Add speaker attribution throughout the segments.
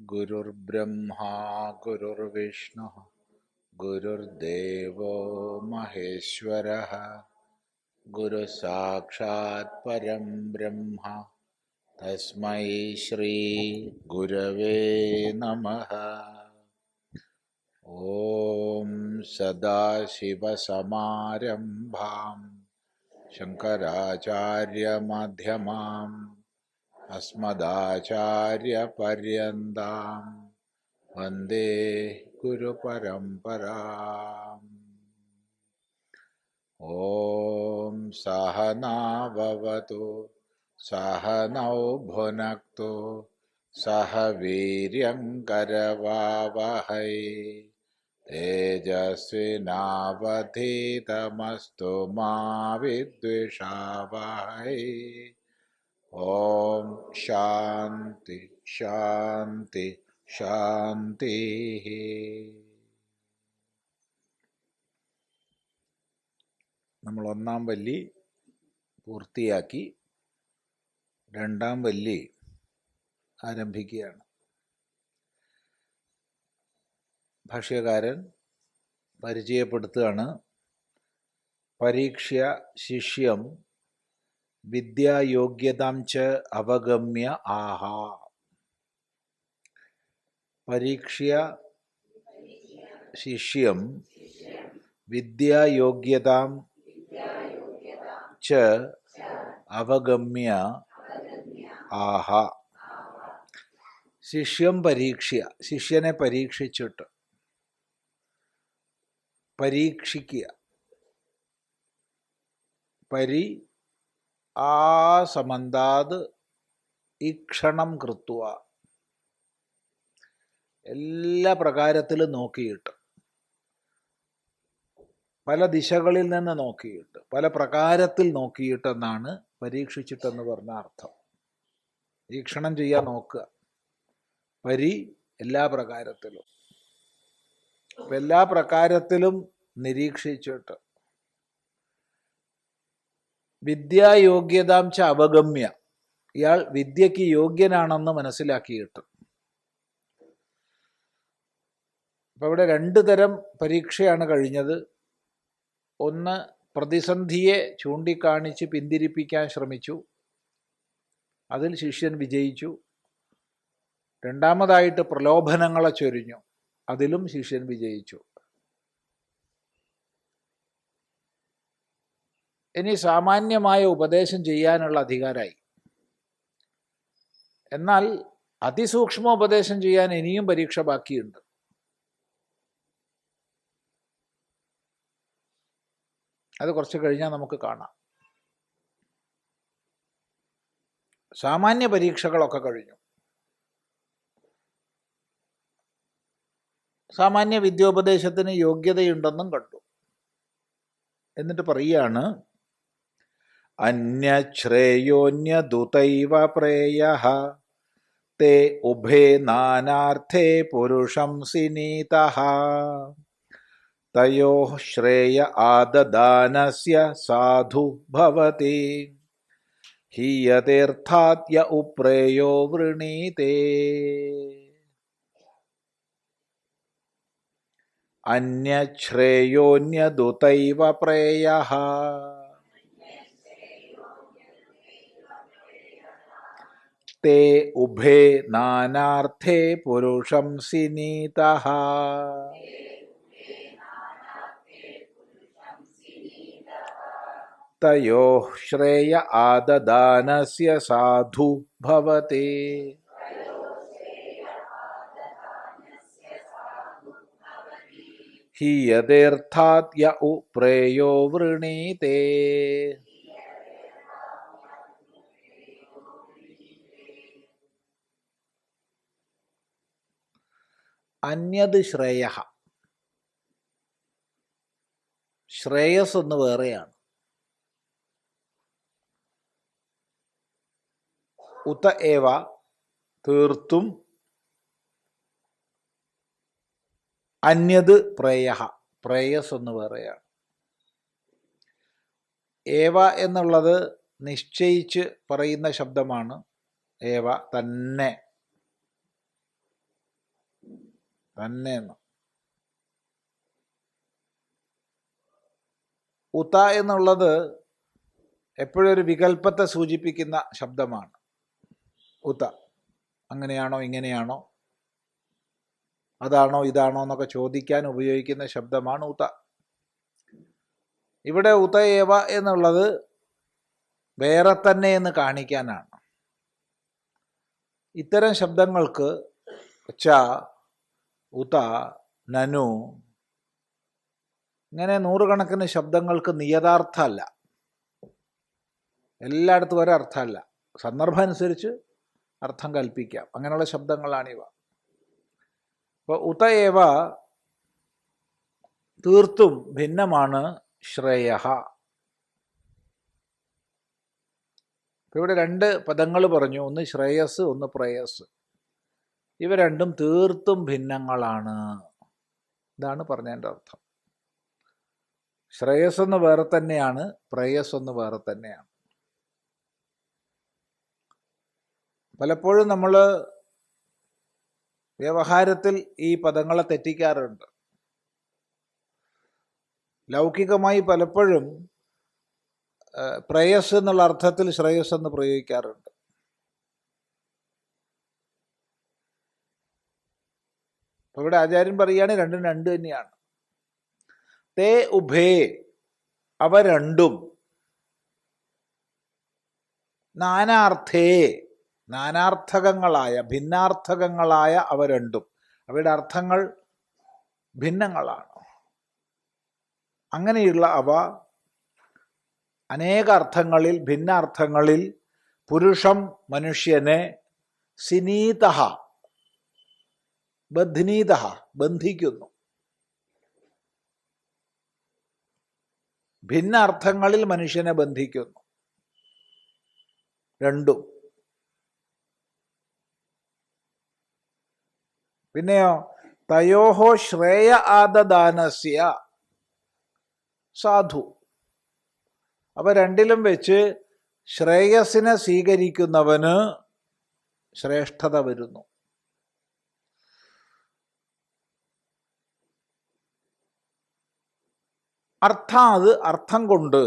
Speaker 1: गुरुर्ब्रह्मा गुरुर्विष्णुः गुरुर्देवो महेश्वरः गुरुसाक्षात् परं ब्रह्म तस्मै श्री गुरवे नमः। ॐ सदाशिवसमारम्भां शङ्कराचार्यमध्यमाम् अस्मदाचार्यपर्यन्तां वन्दे गुरुपरम्पराम्। ॐ सहना भवतु सहनौ भुनक्तु सह वीर्यङ्करवावहै तेजस्विनावधीतमस्तु मा विद्विषावहै। ओम शांति शांति शांति। നമ്മൾ ഒന്നാം വല്ലി പൂർത്തിയാക്കി രണ്ടാം വല്ലി ആരംഭിക്കുകയാണ്. ഭാഷ്യകാരൻ പരിചയപ്പെടുത്തുകയാണ്. പരീക്ഷ ശിഷ്യം വിദ്യായോഗ്യതാം ച അവഗമ്യ ആഹ. പരീക്ഷ്യ ശിഷ്യം വിദ്യായോഗ്യതാം ച അവഗമ്യ ആഹ. ശിഷ്യം പരീക്ഷ്യ, ശിഷ്യനെ പരീക്ഷിച്ചിട്ട്, പരീക്ഷിക്കുക. സമന്താത് ഈക്ഷണം കൃത്വ, എല്ലാ പ്രകാരത്തിലും നോക്കിയിട്ട്, പല ദിശകളിൽ നിന്ന് നോക്കിയിട്ട്, പല പ്രകാരത്തിൽ നോക്കിയിട്ടെന്നാണ് പരീക്ഷിച്ചിട്ടെന്ന് പറഞ്ഞ അർത്ഥം. ഈക്ഷണം ചെയ്യാൻ നോക്കുക, എല്ലാ പ്രകാരത്തിലും, എല്ലാ പ്രകാരത്തിലും നിരീക്ഷിച്ചിട്ട്, വിദ്യായോഗ്യതാം ച അവഗമ്യ, ഇയാൾ വിദ്യക്ക് യോഗ്യനാണെന്ന് മനസ്സിലാക്കിയിട്ട്. അപ്പം ഇവിടെ രണ്ട് തരം പരീക്ഷയാണ് കഴിഞ്ഞത്. ഒന്ന്, പ്രതിസന്ധിയെ ചൂണ്ടിക്കാണിച്ച് പിന്തിരിപ്പിക്കാൻ ശ്രമിച്ചു, അതിൽ ശിഷ്യൻ വിജയിച്ചു. രണ്ടാമതായിട്ട് പ്രലോഭനങ്ങളെ ചൊരിഞ്ഞു, അതിലും ശിഷ്യൻ വിജയിച്ചു. ഇനി സാമാന്യമായ ഉപദേശം ചെയ്യാനുള്ള അധികാരമായി. എന്നാൽ അതിസൂക്ഷ്മ ഉപദേശം ചെയ്യാൻ ഇനിയും പരീക്ഷ ബാക്കിയുണ്ട്. അത് കുറച്ച് കഴിഞ്ഞാൽ നമുക്ക് കാണാം. സാമാന്യ പരീക്ഷകളൊക്കെ കഴിഞ്ഞു. സാമാന്യ വിദ്യോപദേശത്തിന് യോഗ്യതയുണ്ടെന്നും കണ്ടു. എന്നിട്ട് പറയുകയാണ്, അന്യശ്രേയോന്യദുതൈവ പ്രേയഃ തേ ഉഭേ നാനാർത്ഥേ പുരുഷംസിനീതഃ തയോഃ ശ്രേയ ആദദാനസ്യ സാധു ഭവതി ഹീയതേർത്ഥാദ്യ ഉപ്രേയോ വൃണീതേ. അന്യശ്രേയോന്യദുതൈവ പ്രേയഃ തേ ഉഭേ നാനാർത്ഥേ പുരുഷംസിനീതഃ തയോഃ ശ്രേയ ആദദാനസ്യ സാധു ഭവതി ഹീയതേർത്ഥാദ്യ ഉപ്രേയോ വൃണീതേ. അന്യത് ശ്രേയ, ശ്രേയസ് എന്ന് വേറെയാണ്. ഉത ഏവ, തീർത്തും. അന്യത് പ്രേയ, പ്രേയസ് എന്ന് വേറെയാണ്. ഏവ എന്നുള്ളത് നിശ്ചയിച്ച് പറയുന്ന ശബ്ദമാണ്. ഏവ തന്നെ. തന്നെ. ഉത എന്നുള്ളത് എപ്പോഴും ഒരു വികല്പത്തെ സൂചിപ്പിക്കുന്ന ശബ്ദമാണ്. ഉത അങ്ങനെയാണോ ഇങ്ങനെയാണോ അതാണോ ഇതാണോ എന്നൊക്കെ ചോദിക്കാൻ ഉപയോഗിക്കുന്ന ശബ്ദമാണ് ഉത. ഇവിടെ ഉത ഏവ എന്നുള്ളത് വേറെ തന്നെ എന്ന് കാണിക്കാനാണ്. ഇത്തരം ശബ്ദങ്ങൾക്ക് ച, ഉത, നനു ഇങ്ങനെ നൂറുകണക്കിന് ശബ്ദങ്ങൾക്ക് നിയതാർത്ഥമല്ല. എല്ലായിടത്തും ഒരർത്ഥമല്ല. സന്ദർഭം അനുസരിച്ച് അർത്ഥം കൽപ്പിക്കാം. അങ്ങനെയുള്ള ശബ്ദങ്ങളാണിവ. അപ്പോൾ ഉത ഏവ തീർത്തും ഭിന്നമാണ് ശ്രേയ. ഇവിടെ രണ്ട് പദങ്ങൾ പറഞ്ഞു, ഒന്ന് ശ്രേയസ്, ഒന്ന് പ്രേയസ്. ഇവ രണ്ടും തീർത്തും ഭിന്നങ്ങളാണ്. ഇതാണ് പറഞ്ഞതിൻ്റെ അർത്ഥം. ശ്രേയസ് എന്ന് വേറെ തന്നെയാണ്, പ്രേയസ് എന്ന് വേറെ തന്നെയാണ്. പലപ്പോഴും നമ്മൾ വ്യവഹാരത്തിൽ ഈ പദങ്ങളെ തെറ്റിക്കാറുണ്ട്. ലൗകികമായി പലപ്പോഴും പ്രേയസ് എന്നുള്ള അർത്ഥത്തിൽ ശ്രേയസ് എന്ന് പ്രയോഗിക്കാറുണ്ട്. അപ്പോൾ ഇവിടെ ആചാര്യൻ പറയുകയാണ് രണ്ടും രണ്ട് തന്നെയാണ്. തേ ഉഭേ അവ രണ്ടും നാനാർത്ഥേ നാനാർത്ഥകങ്ങളായ ഭിന്നാർത്ഥകങ്ങളായ അവ രണ്ടും അവയുടെ അർത്ഥങ്ങൾ ഭിന്നങ്ങളാണ്. അങ്ങനെയുള്ള അവ അനേക അർത്ഥങ്ങളിൽ ഭിന്നാർത്ഥങ്ങളിൽ പുരുഷം മനുഷ്യനെ സിനീതഃ ബധ്നീതഃ ബന്ധിക്കുന്നു. ഭിന്ന അർത്ഥങ്ങളിൽ മനുഷ്യനെ ബന്ധിക്കുന്നു രണ്ടും. പിന്നെയോ തയോഹോ ശ്രേയ ആദദാനസ്യ സാധു. അവ രണ്ടിലും വെച്ച് ശ്രേയസിനെ സ്വീകരിക്കുന്നവന് ശ്രേഷ്ഠത വരുന്നു. അർത്ഥാത് അർത്ഥം കൊണ്ട്,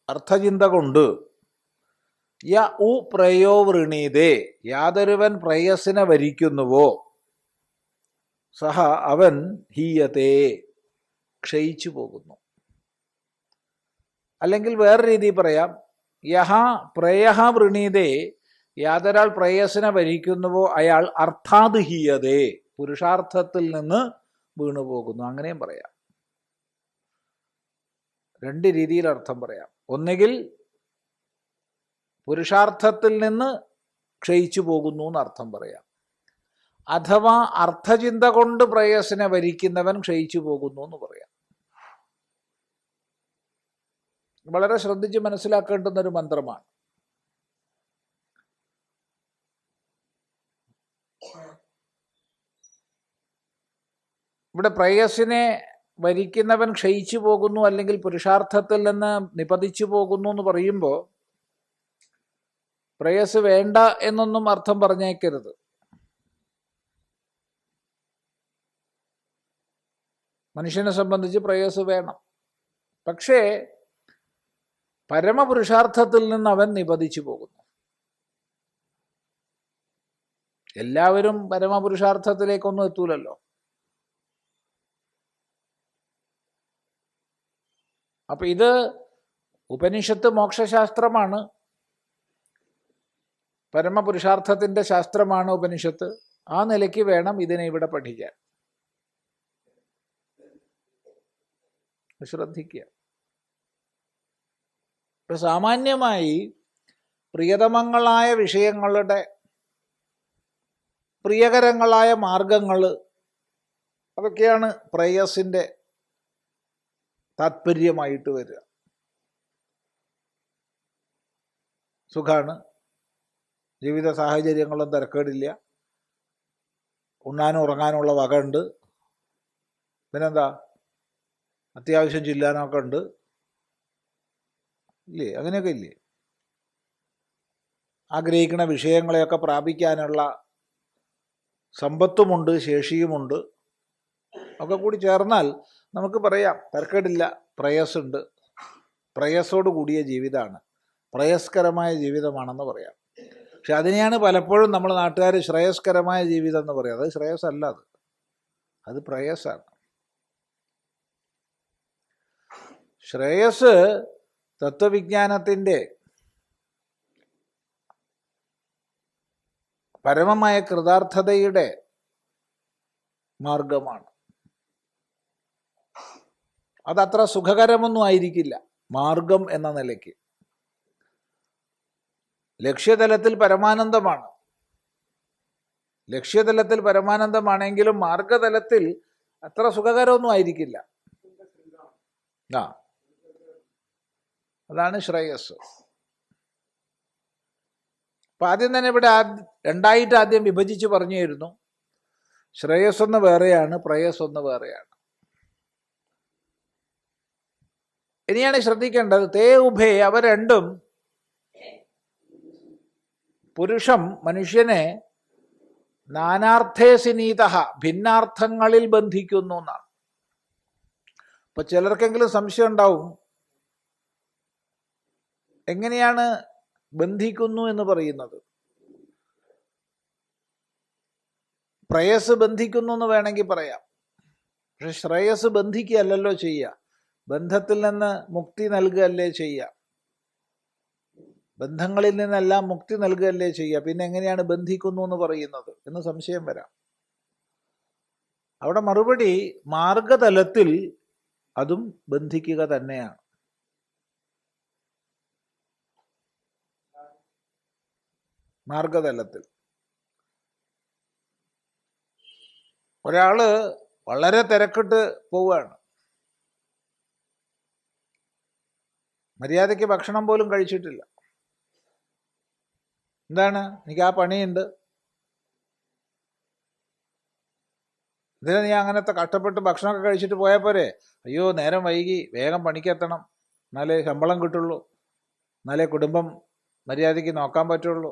Speaker 1: അർത്ഥചിന്ത കൊണ്ട്, യ ഉ പ്രയോ വൃണീതേ യാതൊരുവൻ പ്രേയസിനെ വരിക്കുന്നുവോ സഹ അവൻ ഹീയതേ ക്ഷയിച്ചു പോകുന്നു. അല്ലെങ്കിൽ വേറെ രീതിയിൽ പറയാം, യഹ പ്രേയഃ വൃണീതേ യാതൊരാൾ പ്രേയസിനെ വരിക്കുന്നുവോ അയാൾ അർത്ഥാത് ഹീയതേ പുരുഷാർത്ഥത്തിൽ നിന്ന് വീണുപോകുന്നു. അങ്ങനെയും പറയാം. രണ്ട് രീതിയിൽ അർത്ഥം പറയാം. ഒന്നുകിൽ പുരുഷാർത്ഥത്തിൽ നിന്ന് ക്ഷയിച്ചു പോകുന്നു എന്ന് അർത്ഥം പറയാം, അഥവാ അർത്ഥചിന്ത കൊണ്ട് പ്രേയസിനെ വരിക്കുന്നവൻ ക്ഷയിച്ചു പോകുന്നു എന്ന് പറയാം. വളരെ ശ്രദ്ധിച്ച് മനസ്സിലാക്കേണ്ടുന്ന ഒരു മന്ത്രമാണ്. ഇവിടെ പ്രേയസിനെ വരിക്കുന്നവൻ ക്ഷയിച്ചു പോകുന്നു അല്ലെങ്കിൽ പുരുഷാർത്ഥത്തിൽ നിന്ന് നിപതിച്ചു പോകുന്നു എന്ന് പറയുമ്പോൾ പ്രേയസ് വേണ്ട എന്നൊന്നും അർത്ഥം പറഞ്ഞേക്കരുത്. മനുഷ്യനെ സംബന്ധിച്ച് പ്രേയസ് വേണം. പക്ഷേ പരമപുരുഷാർത്ഥത്തിൽ നിന്ന് അവൻ നിപതിച്ചു പോകുന്നു. എല്ലാവരും പരമപുരുഷാർത്ഥത്തിലേക്കൊന്നും എത്തൂലല്ലോ. അപ്പൊ ഇത് ഉപനിഷത്ത് മോക്ഷശാസ്ത്രമാണ്, പരമപുരുഷാർത്ഥത്തിന്റെ ശാസ്ത്രമാണ് ഉപനിഷത്ത്. ആ നിലയ്ക്ക് വേണം ഇതിനെ ഇവിടെ പഠിക്കാൻ. ശ്രദ്ധിക്കുക. ഇപ്പൊ സാമാന്യമായി പ്രിയതമങ്ങളായ വിഷയങ്ങളുടെ പ്രിയകരങ്ങളായ മാർഗങ്ങൾ അതൊക്കെയാണ് പ്രേയസിൻ്റെ താത്പര്യമായിട്ട് വരിക. സുഖാണ്, ജീവിത സാഹചര്യങ്ങളും തിരക്കേടില്ല, ഉണ്ണാനും ഉറങ്ങാനുള്ള വക ഉണ്ട്, പിന്നെന്താ അത്യാവശ്യം ചില്ലാനൊക്കെ ഉണ്ട്, ഇല്ലേ? അങ്ങനെയൊക്കെ ഇല്ലേ? ആഗ്രഹിക്കുന്ന വിഷയങ്ങളെയൊക്കെ പ്രാപിക്കാനുള്ള സമ്പത്തുമുണ്ട്, ശേഷിയുമുണ്ട്. ഒക്കെ കൂടി ചേർന്നാൽ നമുക്ക് പറയാം, തരക്കേടില്ല, പ്രയസ്സുണ്ട്, പ്രയസ്സോട് കൂടിയ ജീവിതമാണ്, പ്രയസ്കരമായ ജീവിതമാണെന്ന് പറയാം. പക്ഷെ അതിനെയാണ് പലപ്പോഴും നമ്മൾ നാട്ടുകാർ ശ്രേയസ്കരമായ ജീവിതം എന്ന് പറയാം. അത് ശ്രേയസ്സല്ല, അത് പ്രയസ്സാണ്. ശ്രേയസ് തത്വവിജ്ഞാനത്തിൻ്റെ പരമമായ കൃതാർത്ഥതയുടെ മാർഗമാണ്. അതത്ര സുഖകരമൊന്നും ആയിരിക്കില്ല മാർഗം എന്ന നിലയ്ക്ക്. ലക്ഷ്യതലത്തിൽ പരമാനന്ദമാണ്, ലക്ഷ്യതലത്തിൽ പരമാനന്ദമാണെങ്കിലും മാർഗതലത്തിൽ അത്ര സുഖകരമൊന്നും ആയിരിക്കില്ല. അതാണ് ശ്രേയസ്. അപ്പം ആദ്യം തന്നെ ഇവിടെ രണ്ടായിട്ട് ആദ്യം വിഭജിച്ച് പറഞ്ഞു തരുന്നു. ശ്രേയസ് ഒന്ന് വേറെയാണ്, പ്രയസ് ഒന്ന് വേറെയാണ്. ഇനിയാണ് ശ്രദ്ധിക്കേണ്ടത്, തേ ഉഭേ, അവ രണ്ടും പുരുഷം മനുഷ്യനെ നാനാർത്ഥേസിനീത, ഭിന്നാർത്ഥങ്ങളിൽ ബന്ധിക്കുന്നു എന്നാണ്. അപ്പൊ ചിലർക്കെങ്കിലും സംശയം ഉണ്ടാവും, എങ്ങനെയാണ് ബന്ധിക്കുന്നു എന്ന് പറയുന്നത്? പ്രയസ് ബന്ധിക്കുന്നു എന്ന് വേണമെങ്കിൽ പറയാം, പക്ഷെ ശ്രേയസ് ബന്ധിക്കുകയല്ലല്ലോ ചെയ്യുക, ബന്ധത്തിൽ നിന്ന് മുക്തി നൽകുകയല്ലേ ചെയ്യുക, ബന്ധങ്ങളിൽ നിന്നെല്ലാം മുക്തി നൽകുകയല്ലേ ചെയ്യുക. പിന്നെ എങ്ങനെയാണ് ബന്ധിക്കുന്നു എന്ന് പറയുന്നത് എന്ന് സംശയം വരാം. അവിടെ മറുപടി, മാർഗതലത്തിൽ അതും ബന്ധിക്കുക തന്നെയാണ്. മാർഗതലത്തിൽ ഒരാള് വളരെ തിരക്കിട്ട് പോവുകയാണ്, മര്യാദയ്ക്ക് ഭക്ഷണം പോലും കഴിച്ചിട്ടില്ല. എന്താണ്, എനിക്ക് ആ പണിയുണ്ട്, ഇതിന് നീ അങ്ങനത്തെ കഷ്ടപ്പെട്ട് ഭക്ഷണമൊക്കെ കഴിച്ചിട്ട് പോയാൽ പോരെ? അയ്യോ നേരം വൈകി, വേഗം പണിക്കെത്തണം, എന്നാലേ ശമ്പളം കിട്ടുള്ളൂ, എന്നാലേ കുടുംബം മര്യാദയ്ക്ക് നോക്കാൻ പറ്റുള്ളൂ.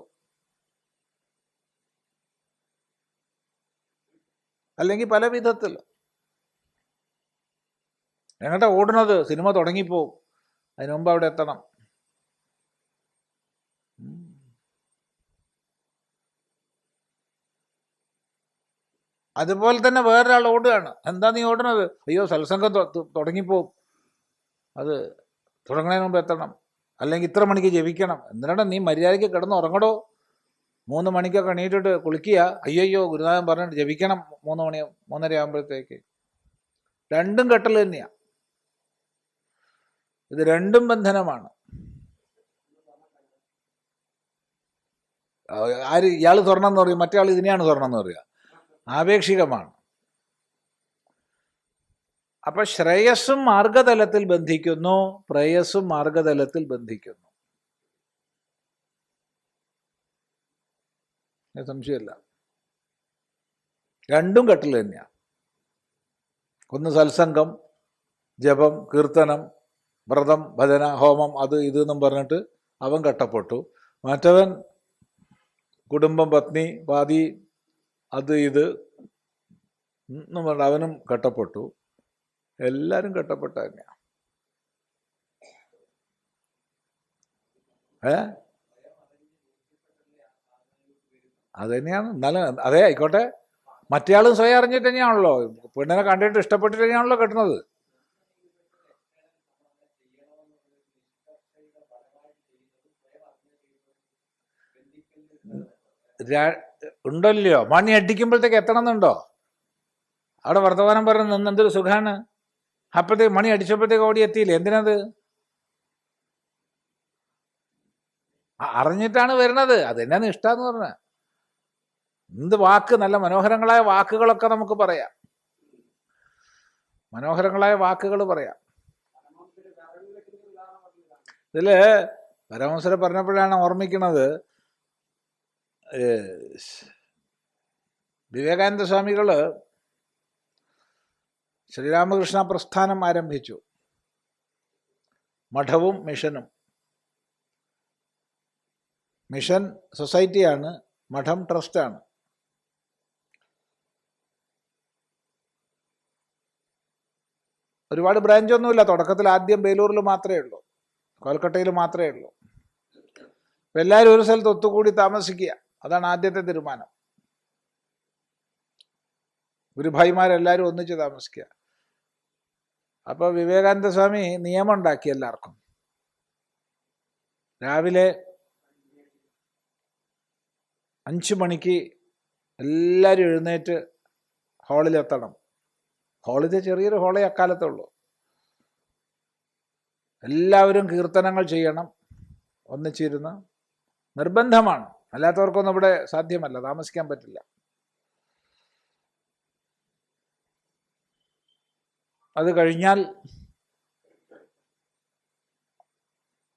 Speaker 1: അല്ലെങ്കിൽ പല വിധത്തിൽ എങ്ങോട്ടാ ഓടുന്നത്? സിനിമ തുടങ്ങിപ്പോവും, അതിന് മുമ്പ് അവിടെ എത്തണം. അതുപോലെ തന്നെ വേറൊരാൾ ഓടുകയാണ്. എന്താ നീ ഓടുന്നത്? അയ്യോ സത്സംഗം തുടങ്ങിപ്പോവും, അത് തുടങ്ങുന്നതിന് മുമ്പ് എത്തണം, അല്ലെങ്കിൽ ഇത്ര മണിക്ക് ജപിക്കണം. എന്തിനാണ് നീ മര്യാദയ്ക്ക് കിടന്ന് ഉറങ്ങടോ? 3 മണിക്കൊക്കെ എണീറ്റിട്ട് കുളിക്കുക, അയ്യോ ഗുരുനാഥൻ പറഞ്ഞിട്ട് ജപിക്കണം 3 മണി 3:30 ആകുമ്പോഴത്തേക്ക്. രണ്ടും കെട്ടൽ തന്നെയാണ്. ഇത് രണ്ടും ബന്ധനമാണ്. ആര് ഇയാൾ സ്വർണം എന്ന് പറയും, മറ്റേ ആൾ ഇതിനെയാണ് സ്വർണം എന്ന് പറയുക, ആപേക്ഷികമാണ്. അപ്പൊ ശ്രേയസ്സും മാർഗതലത്തിൽ ബന്ധിക്കുന്നു, പ്രേയസ്സും മാർഗതലത്തിൽ ബന്ധിക്കുന്നു, സംശയമല്ല. രണ്ടും കെട്ടിൽ തന്നെയാണ്. ഒന്ന് സത്സംഗം, ജപം, കീർത്തനം, വ്രതം, ഭജന, ഹോമം, അത് ഇതെന്നും പറഞ്ഞിട്ട് അവൻ കെട്ടപ്പെട്ടു. മറ്റവൻ കുടുംബം, പത്നി, പാതി, അത് ഇത് എന്നും പറഞ്ഞ അവനും കെട്ടപ്പെട്ടു. എല്ലാവരും കെട്ടപ്പെട്ട തന്നെയാണ്. അത് തന്നെയാണ്. എന്നാലും അതേ ആയിക്കോട്ടെ, മറ്റേയാളും സ്വയം അറിഞ്ഞിട്ട് തന്നെയാണല്ലോ, പെണ്ണിനെ കണ്ടിട്ട് ഇഷ്ടപ്പെട്ടിട്ട് തന്നെയാണല്ലോ കെട്ടുന്നത്. ഉണ്ടല്ലോ, മണി അടിക്കുമ്പോഴത്തേക്ക് എത്തണമെന്നുണ്ടോ? അവിടെ വർത്തമാനം പറഞ്ഞ് നിന്ന് എന്തൊരു സുഖാണ്. അപ്പോഴത്തേക്ക് മണി അടിച്ചപ്പോഴത്തേക്ക് ഓടി എത്തിയില്ലേ? എന്തിനത്? അറിഞ്ഞിട്ടാണ് വരുന്നത്. അത് തന്നെയാണ് ഇഷ്ടമെന്ന് പറഞ്ഞ. എന്ത് വാക്ക്, നല്ല മനോഹരങ്ങളായ വാക്കുകളൊക്കെ നമുക്ക് പറയാം, മനോഹരങ്ങളായ വാക്കുകൾ പറയാം. ഇതില് പരമഹംസരെ പറഞ്ഞപ്പോഴാണ് ഓർമ്മിക്കുന്നത്, വിവേകാനന്ദ സ്വാമികള് ശ്രീരാമകൃഷ്ണ പ്രസ്ഥാനം ആരംഭിച്ചു. മഠവും മിഷനും. മിഷൻ സൊസൈറ്റിയാണ്, മഠം ട്രസ്റ്റാണ്. ഒരുപാട് ബ്രാഞ്ചൊന്നുമില്ല. തുടക്കത്തിൽ ആദ്യം ബേലൂരിൽ മാത്രമേ ഉള്ളൂ, കൊൽക്കട്ടയിൽ മാത്രമേ ഉള്ളൂ. അപ്പം എല്ലാവരും ഒരു സ്ഥലത്ത് ഒത്തുകൂടി താമസിക്കുക, അതാണ് ആദ്യത്തെ തീരുമാനം. ഗുരുഭായിമാരെല്ലാവരും ഒന്നിച്ച് താമസിക്കുക. അപ്പോൾ വിവേകാനന്ദ സ്വാമി നിയമം ഉണ്ടാക്കി എല്ലാവർക്കും. രാവിലെ 5 മണിക്ക് എല്ലാവരും എഴുന്നേറ്റ് ഹാളിലെത്തണം. ഹാളിൽ ചെറിയൊരു ഹാളേ അക്കാലത്തുള്ളൂ. എല്ലാവരും കീർത്തനങ്ങൾ ചെയ്യണം ഒന്നിച്ചിരുന്ന്. നിർബന്ധമാണ്, അല്ലാത്തവർക്കൊന്നും ഇവിടെ സാധ്യമല്ല, താമസിക്കാൻ പറ്റില്ല. അത് കഴിഞ്ഞാൽ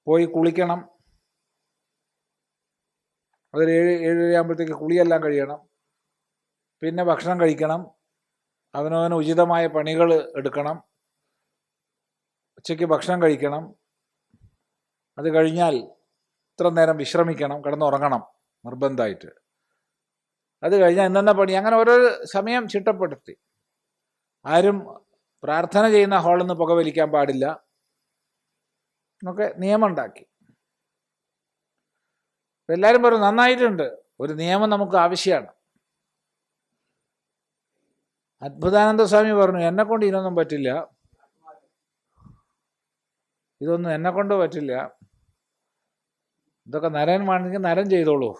Speaker 1: പോയി കുളിക്കണം. അതൊരു 7-7:30 കുളിയെല്ലാം കഴിയണം. പിന്നെ ഭക്ഷണം കഴിക്കണം, അവനവന് ഉചിതമായ പണികൾ എടുക്കണം, ഉച്ചയ്ക്ക് ഭക്ഷണം കഴിക്കണം. അത് കഴിഞ്ഞാൽ ഇത്ര നേരം വിശ്രമിക്കണം, കിടന്നുറങ്ങണം നിർബന്ധമായിട്ട്. അത് കഴിഞ്ഞാൽ ഇന്നെന്ന പണി, അങ്ങനെ ഓരോ സമയം ചിട്ടപ്പെടുത്തി. ആരും പ്രാർത്ഥന ചെയ്യുന്ന ഹാളിൽ നിന്ന് പുകവലിക്കാൻ പാടില്ല എന്നൊക്കെ നിയമം ഉണ്ടാക്കി. എല്ലാവരും പറഞ്ഞു നന്നായിട്ടുണ്ട്, ഒരു നിയമം നമുക്ക് ആവശ്യമാണ്. അദ്ഭുതാനന്ദ സ്വാമി പറഞ്ഞു എന്നെക്കൊണ്ട് ഇതിനൊന്നും പറ്റില്ല, ഇതൊന്നും എന്നെക്കൊണ്ട് പറ്റില്ല, ഇതൊക്കെ നരൻ വേണമെങ്കിൽ നരൻ ചെയ്തോളൂ,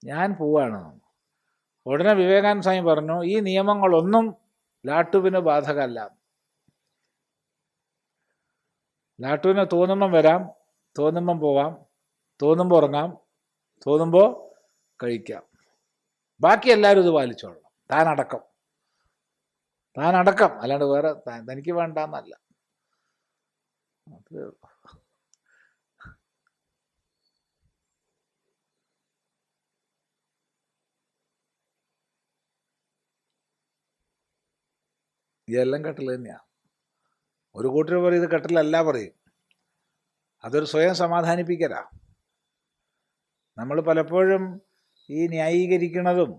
Speaker 1: ഞാൻ പോവാണ്. ഉടനെ വിവേകാനന്ദ സ്വാമി പറഞ്ഞു ഈ നിയമങ്ങളൊന്നും ലാട്ടുവിന് ബാധകമല്ല. ലാട്ടുവിന് തോന്നുമ്പം വരാം, തോന്നുമ്പം പോവാം, തോന്നുമ്പോൾ ഉറങ്ങാം, തോന്നുമ്പോൾ കഴിക്കാം. ബാക്കി എല്ലാവരും ഇത് പാലിച്ചോളണം, താനടക്കം, അല്ലാണ്ട് വേറെ തനിക്ക് വേണ്ടെന്നല്ല. ഇതെല്ലാം കെട്ടൽ തന്നെയാണ്. ഒരു കൂട്ടർ പറയും ഇത് കെട്ടലല്ല പറയും, അതൊരു സ്വയം സമാധാനിപ്പിക്കലാ. നമ്മൾ പലപ്പോഴും ഈ ന്യായീകരിക്കുന്നതും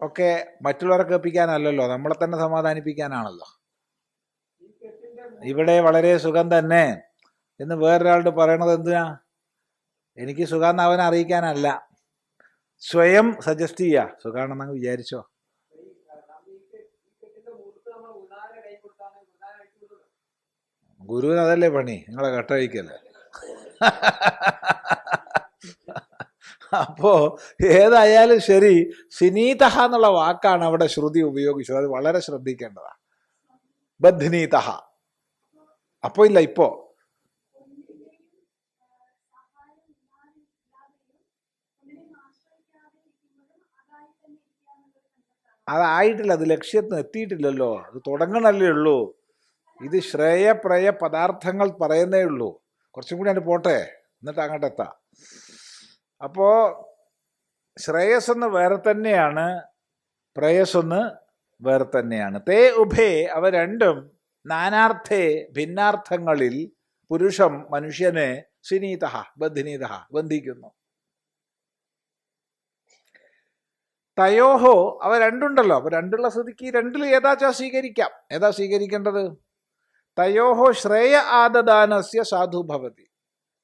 Speaker 1: ഒക്കെ മറ്റുള്ളവരെ കേൾപ്പിക്കാനല്ലല്ലോ, നമ്മളെ തന്നെ സമാധാനിപ്പിക്കാനാണല്ലോ. ഇവിടെ വളരെ സുഖം തന്നെ എന്ന് വേറൊരാളോട് പറയണത് എന്തിനാ? എനിക്ക് സുഖാന്ന് അവനെ അറിയിക്കാനല്ല, സ്വയം സജസ്റ്റ് ചെയ്യുക സുഖാണെന്നങ്ങ് വിചാരിച്ചോ. ഗുരുവിന് അതല്ലേ പണി, നിങ്ങളെ കട്ടഴിക്കല്ലേ. അപ്പോ ഏതായാലും ശരി, സിനീതഹ എന്നുള്ള വാക്കാണ് അവിടെ ശ്രുതി ഉപയോഗിച്ചത്, അത് വളരെ ശ്രദ്ധിക്കേണ്ടതാണ്. ബധ്നീതഹ. അപ്പോ ഇല്ല, ഇപ്പോ അതായിട്ടില്ല, അത് ലക്ഷ്യത്തിന് എത്തിയിട്ടില്ലല്ലോ, അത് തുടങ്ങണല്ലേ ഉള്ളൂ. ഇത് ശ്രേയപ്രയ പദാർത്ഥങ്ങൾ പറയുന്നേ ഉള്ളൂ, കുറച്ചും കൂടി അതിന് പോട്ടെ, എന്നിട്ട് അങ്ങോട്ട് എത്താം. അപ്പോൾ ശ്രേയസ്സെന്ന് വേറെ തന്നെയാണ്, പ്രേയസ്സെന്ന് വേറെ തന്നെയാണ്. തേ ഉഭേ, അവ രണ്ടും നാനാർത്ഥേ ഭിന്നാർത്ഥങ്ങളിൽ പുരുഷം മനുഷ്യനെ സുനീതഃ ബധ്നീതഃ ബന്ധിക്കുന്നു. തയോഹോ, അവ രണ്ടുണ്ടല്ലോ, അപ്പൊ രണ്ടുള്ള സ്ഥിതിക്ക് രണ്ടിൽ ഏതാച്ചാ സ്വീകരിക്കാം. ഏതാ സ്വീകരിക്കേണ്ടത്? തയോഹോ ശ്രേയ ആദദാനസ്യ സാധു ഭവതി.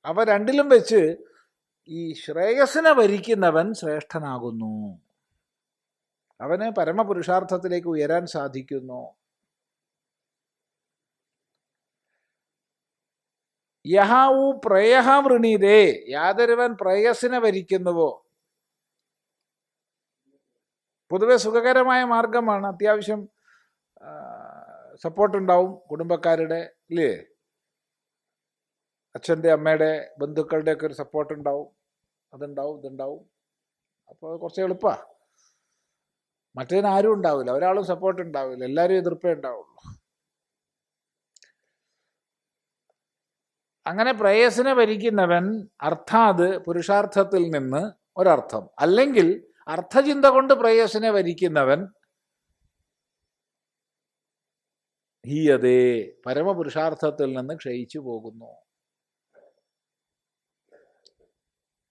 Speaker 1: അവ രണ്ടിലും വെച്ച് ഈ ശ്രേയസ്സിനെ വരിക്കുന്നവൻ ശ്രേഷ്ഠനാകുന്നു, അവന് പരമപുരുഷാർത്ഥത്തിലേക്ക് ഉയരാൻ സാധിക്കുന്നു. യഹാവു പ്രേയഹ വൃണീതേ, യാതൊരുവൻ പ്രേയസ്സിനെ വരിക്കുന്നുവോ. പൊതുവെ സുഖകരമായ മാർഗമാണ്, അത്യാവശ്യം സപ്പോർട്ടുണ്ടാവും കുടുംബക്കാരുടെ, ഇല്ലേ, അച്ഛൻ്റെ അമ്മയുടെ ബന്ധുക്കളുടെയൊക്കെ ഒരു സപ്പോർട്ട് ഉണ്ടാവും, അതുണ്ടാവും ഇതുണ്ടാവും. അപ്പോൾ കുറച്ച് എളുപ്പമാണ്. മറ്റേതിന് ആരും ഉണ്ടാവില്ല, ഒരാളും സപ്പോർട്ട് ഉണ്ടാവില്ല, എല്ലാവരും എതിർപ്പേ ഉണ്ടാവുള്ളൂ. അങ്ങനെ പ്രേയസിനെ വരിക്കുന്നവൻ അർത്ഥാത് പുരുഷാർത്ഥത്തിൽ നിന്ന് ഒരർത്ഥം, അല്ലെങ്കിൽ അർത്ഥചിന്ത കൊണ്ട് പ്രേയസിനെ വരിക്കുന്നവൻ ഹീയതേ പരമപുരുഷാർത്ഥത്തിൽ നിന്ന് ക്ഷയിച്ചു പോകുന്നു.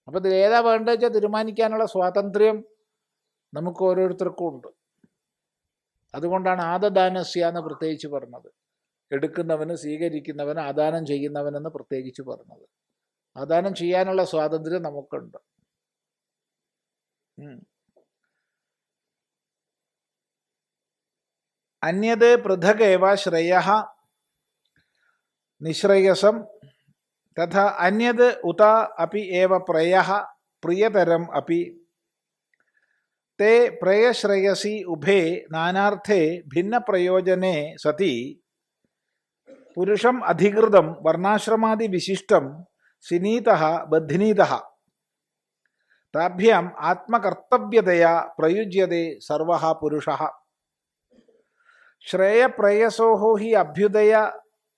Speaker 1: അപ്പൊ ഇതിൽ ഏതാ വേണ്ടത് വെച്ചാൽ തീരുമാനിക്കാനുള്ള സ്വാതന്ത്ര്യം നമുക്ക് ഓരോരുത്തർക്കും ഉണ്ട്. അതുകൊണ്ടാണ് ആദദാനസ്യ എന്ന് പ്രത്യേകിച്ച് പറഞ്ഞത്. എടുക്കുന്നവന്, സ്വീകരിക്കുന്നവന്, ആദാനം ചെയ്യുന്നവനെന്ന് പ്രത്യേകിച്ച് പറഞ്ഞത്. ആദാനം ചെയ്യാനുള്ള സ്വാതന്ത്ര്യം നമുക്കുണ്ട്. അന്യത് പൃഥകേവ ശ്രേയഃ നിശ്രേയസം തഥാ അന്യത് ഉത അപി ഏവ പ്രേയഃ പ്രിയതരം അപി തേ പ്രേയശ്രേയസി ഉഭേ നാനാർത്ഥേ ഭിന്നപ്രയോജനേ സതി പുരുഷം അധികൃതം വർണ്ണാശ്രമാദി വിശിഷ്ടം സിനീതഃ ബധ്നീതഃ താഭ്യാം ആത്മകർത്തവ്യതയാ പ്രയുജ്യതേ സർവഃ പുരുഷഃ. ശ്രേയപ്രേയസോഃ ഹി അഭ്യുദയ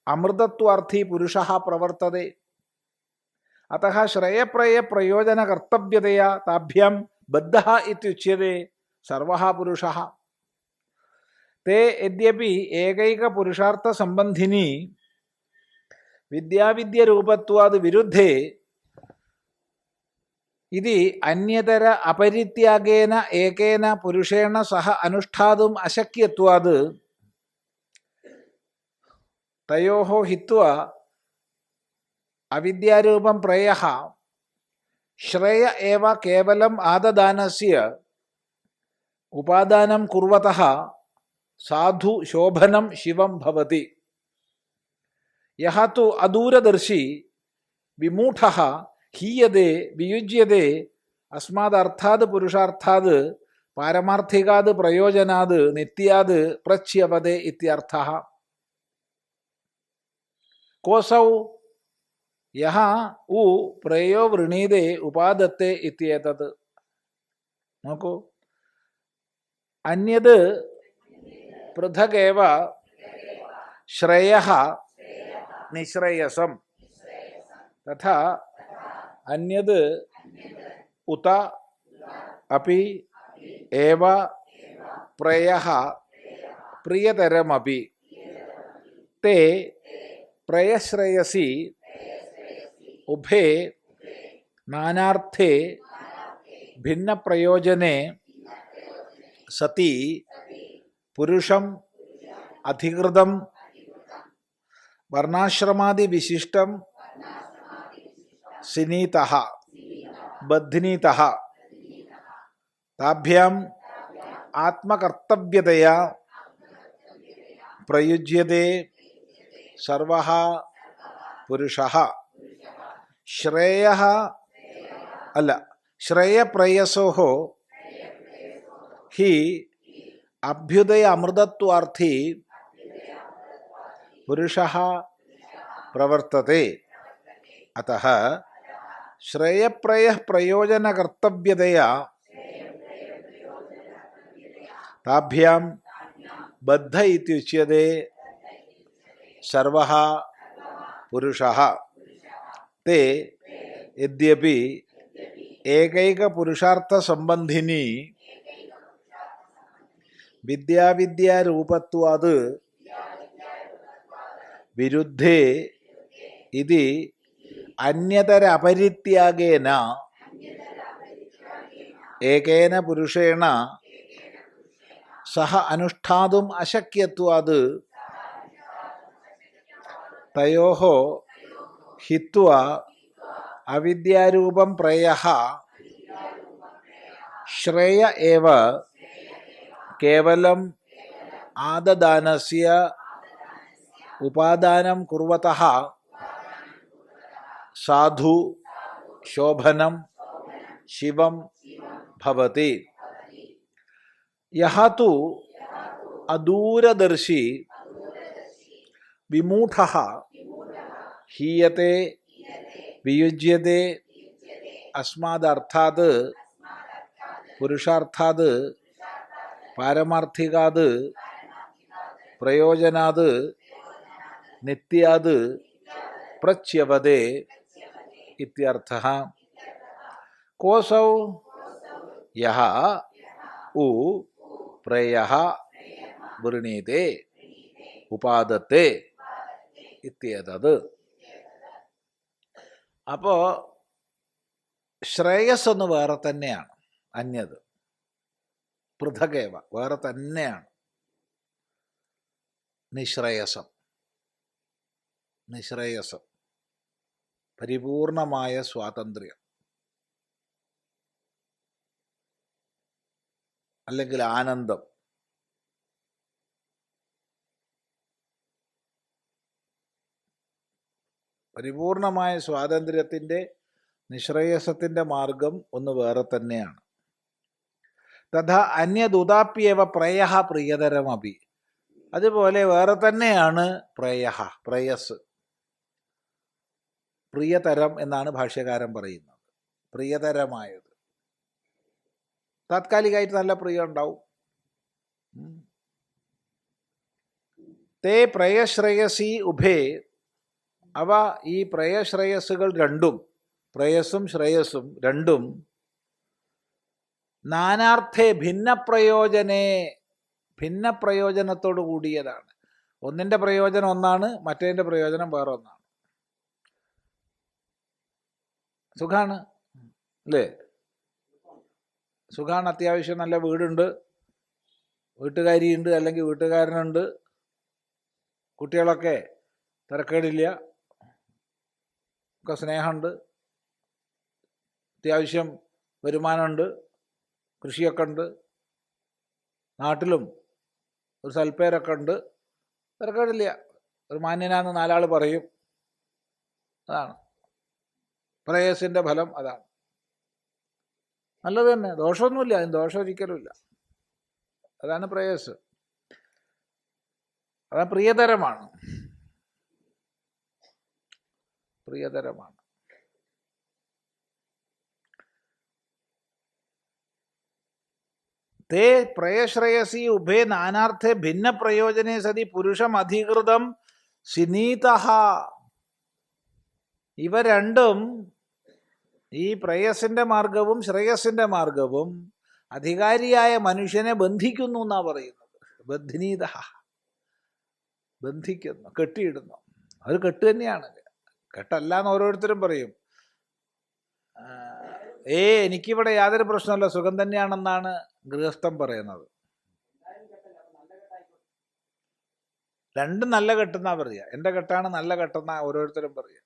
Speaker 1: അമൃതത്വാർത്ഥി പുരുഷഃ പ്രവർത്തതേ. അതഃ ശ്രേയപ്രേയപ്രയോജനകർത്തവ്യതയാ താഭ്യാം ബദ്ധഃ ഇത്യുച്യതേ സർവഃ പുരുഷഃ. തേ യദ്യപി ഏകൈകപുരുഷാർത്ഥസംബന്ധിനി വിദ്യാവിദ്യരൂപത്വാദ് വിരുദ്ധേ ഇതി അന്യതര അപരിത്യാഗേന ഏകേന പുരുഷേണ സഹ അനുഷ്ഠാതും അശക്യത്വാദ് തയോഃ ഹിത്വാ അവിദ്യാരൂപം പ്രേയഃ ശ്രേയ ഏവ കേവലം ആദദാനസ്യ ഉപാദാനം കുർവതഃ സാധു ശോഭനം ശിവം ഭവതി. യഹ തു അദൂരദർശി വിമൂഢഃ ഹീയതേ വിയുജ്യതേ അസ്മാദർത്ഥാത് പുരുഷാർത്ഥാത് പാരമാർത്ഥികാത് പ്രയോജനാത് നിത്യാത് പ്രച്യവതേ ഇത്യർത്ഥഃ. കോസൗ യഹ ഉ പ്രേയോ വൃണീതേ ഉപാദത്തെ ഇത്യേതത്. നോക്കൂ, അന്യത് പൃഥകേവ ശ്രേയഃ നിശ്രേയസം തഥാ അന്യത് ഉത അപി ഏവ പ്രേയഃ പ്രിയതരമപി തേ പ്രേയശ്രേയസി ഉഭേ നാനാർത്ഥേ ഭിന്നപ്രയോജനേ സതി പുരുഷം അധികൃതം വർണ്ണാശ്രമാദി വിശിഷ്ടം സിനീതഃ ബധ്നീതഃ താഭ്യാം ആത്മകർത്തവ്യതയാ പ്രയുജ്യതേ സർവഃ പുരുഷഃ. ശ്രേയപ്രേയസോഃ ഹി അഭ്യുദയ അമൃതത്വാർത്ഥി പുരുഷഃ പ്രവർത്തതേ. അതഃ ശ്രേയപ്രേയഃ പ്രയോജനകർത്തവ്യതയാ താഭ്യാം ബദ്ധ ഇത്യുച്യതേ സർവഃ പുരുഷഃ. തേ യദ്യപി ഏകൈകപുരുഷാർത്ഥസംബന്ധിനി വിദ്യാവിദ്യാരൂപത്വാദ് വിരുദ്ധേ ഇതി അന്യതര അപരിത്യാഗേന ഏകേന പുരുഷേണ സഹ അനുഷ്ഠാതും അശക്യത്വാദ് തയോഃ ഹിത്വാ അവിദ്യാരൂപം പ്രേയഃ ശ്രേയ ഏവ കേവലം ആദദാനസ്യ ഉപാദാനം കുർവതഃ സാധു ശോഭനം ശിവം ഭവതി. യഹ തു അദൂരദർശി വിമൂഢഃ ഹീയത്തെ വിയുജ്യത്തെ അസ്മാദർത്ഥാത് പുരുഷാർത്ഥാത് പാരമാർത്ഥികാത് പ്രയോജനാത് നിത്യാത് പ്രച്യവതേ ഇത്യർത്ഥഃ. കോസൗ യഹ ഉ പ്രേയഃ വൃണീതേ ഉപാദത്തെ ഇത്യേതത്. അപ്പോൾ ശ്രേയസ് എന്ന് വേറെ തന്നെയാണ്, അന്യത് പൃഥകേവ വേറെ തന്നെയാണ്. നിശ്രേയസം. നിശ്രേയസം, പരിപൂർണമായ സ്വാതന്ത്ര്യം അല്ലെങ്കിൽ ആനന്ദം. പരിപൂർണമായ സ്വാതന്ത്ര്യത്തിൻ്റെ, നിശ്രേയസത്തിൻ്റെ മാർഗം ഒന്ന് വേറെ തന്നെയാണ്. തഥാ അന്യദുദാപ്യേവ പ്രയഃ പ്രിയതരമപി. അതുപോലെ വേറെ തന്നെയാണ് പ്രയസ്. പ്രിയതരം എന്നാണ് ഭാഷ്യകാരൻ പറയുന്നത്. പ്രിയതരമായത്. താത്കാലികമായിട്ട് നല്ല പ്രിയം ഉണ്ടാവും. തേ പ്രയശ്രേയസി ഉഭേ. അവ ഈ പ്രയശ്രേയസ്സുകൾ രണ്ടും, പ്രയസ്സും ശ്രേയസ്സും രണ്ടും, നാനാർത്ഥേ ഭിന്നപ്രയോജനേ, ഭിന്നപ്രയോജനത്തോടു കൂടിയതാണ്. ഒന്നിൻ്റെ പ്രയോജനം ഒന്നാണ്, മറ്റേതിൻ്റെ പ്രയോജനം വേറെ ഒന്നാണ്. സുഖാണ് അല്ലേ? സുഖാണ്. അത്യാവശ്യം നല്ല വീടുണ്ട്, വീട്ടുകാരിയുണ്ട്, അല്ലെങ്കിൽ വീട്ടുകാരനുണ്ട്, കുട്ടികളൊക്കെ തിരക്കേടില്ല, ഒക്കെ സ്നേഹമുണ്ട്, അത്യാവശ്യം വരുമാനമുണ്ട്, കൃഷിയൊക്കെ ഉണ്ട്, നാട്ടിലും ഒരു സൽപ്പേരൊക്കെ ഉണ്ട്, തിരക്കേടില്ല, ഒരു മാന്യനാന്ന് നാലാൾ പറയും. അതാണ് പ്രേയസിൻ്റെ ഫലം. അതാണ് നല്ലത് തന്നെ, ദോഷമൊന്നുമില്ല, അതിന് ദോഷം ഒരിക്കലുമില്ല. അതാണ് പ്രേയസ്. അത് പ്രിയതരമാണ്, പ്രിയതരമാണ്. തേ പ്രയശ്രേയസി ഉഭേ നാനാർത്ഥേ ഭിന്ന പ്രയോജനേ സതി പുരുഷം അധികൃതം സിനീതഃ. ഇവ രണ്ടും, ഈ പ്രേയസിൻ്റെ മാർഗവും ശ്രേയസിൻ്റെ മാർഗവും അധികാരിയായ മനുഷ്യനെ ബന്ധിക്കുന്നു എന്നാണ് പറയുന്നത്. ബധ്നീത, ബന്ധിക്കുന്നു, കെട്ടിയിടുന്നു. അത് കെട്ട് തന്നെയാണ്, കെട്ടല്ല എന്ന് ഓരോരുത്തരും പറയും. എനിക്കിവിടെ യാതൊരു പ്രശ്നമല്ല, സുഖം തന്നെയാണെന്നാണ് ഗൃഹസ്ഥൻ പറയുന്നത്. രണ്ടും നല്ല കെട്ടെന്നാ പറയുക. എൻ്റെ കെട്ടാണ് നല്ല കെട്ടെന്നാ ഓരോരുത്തരും പറയുക.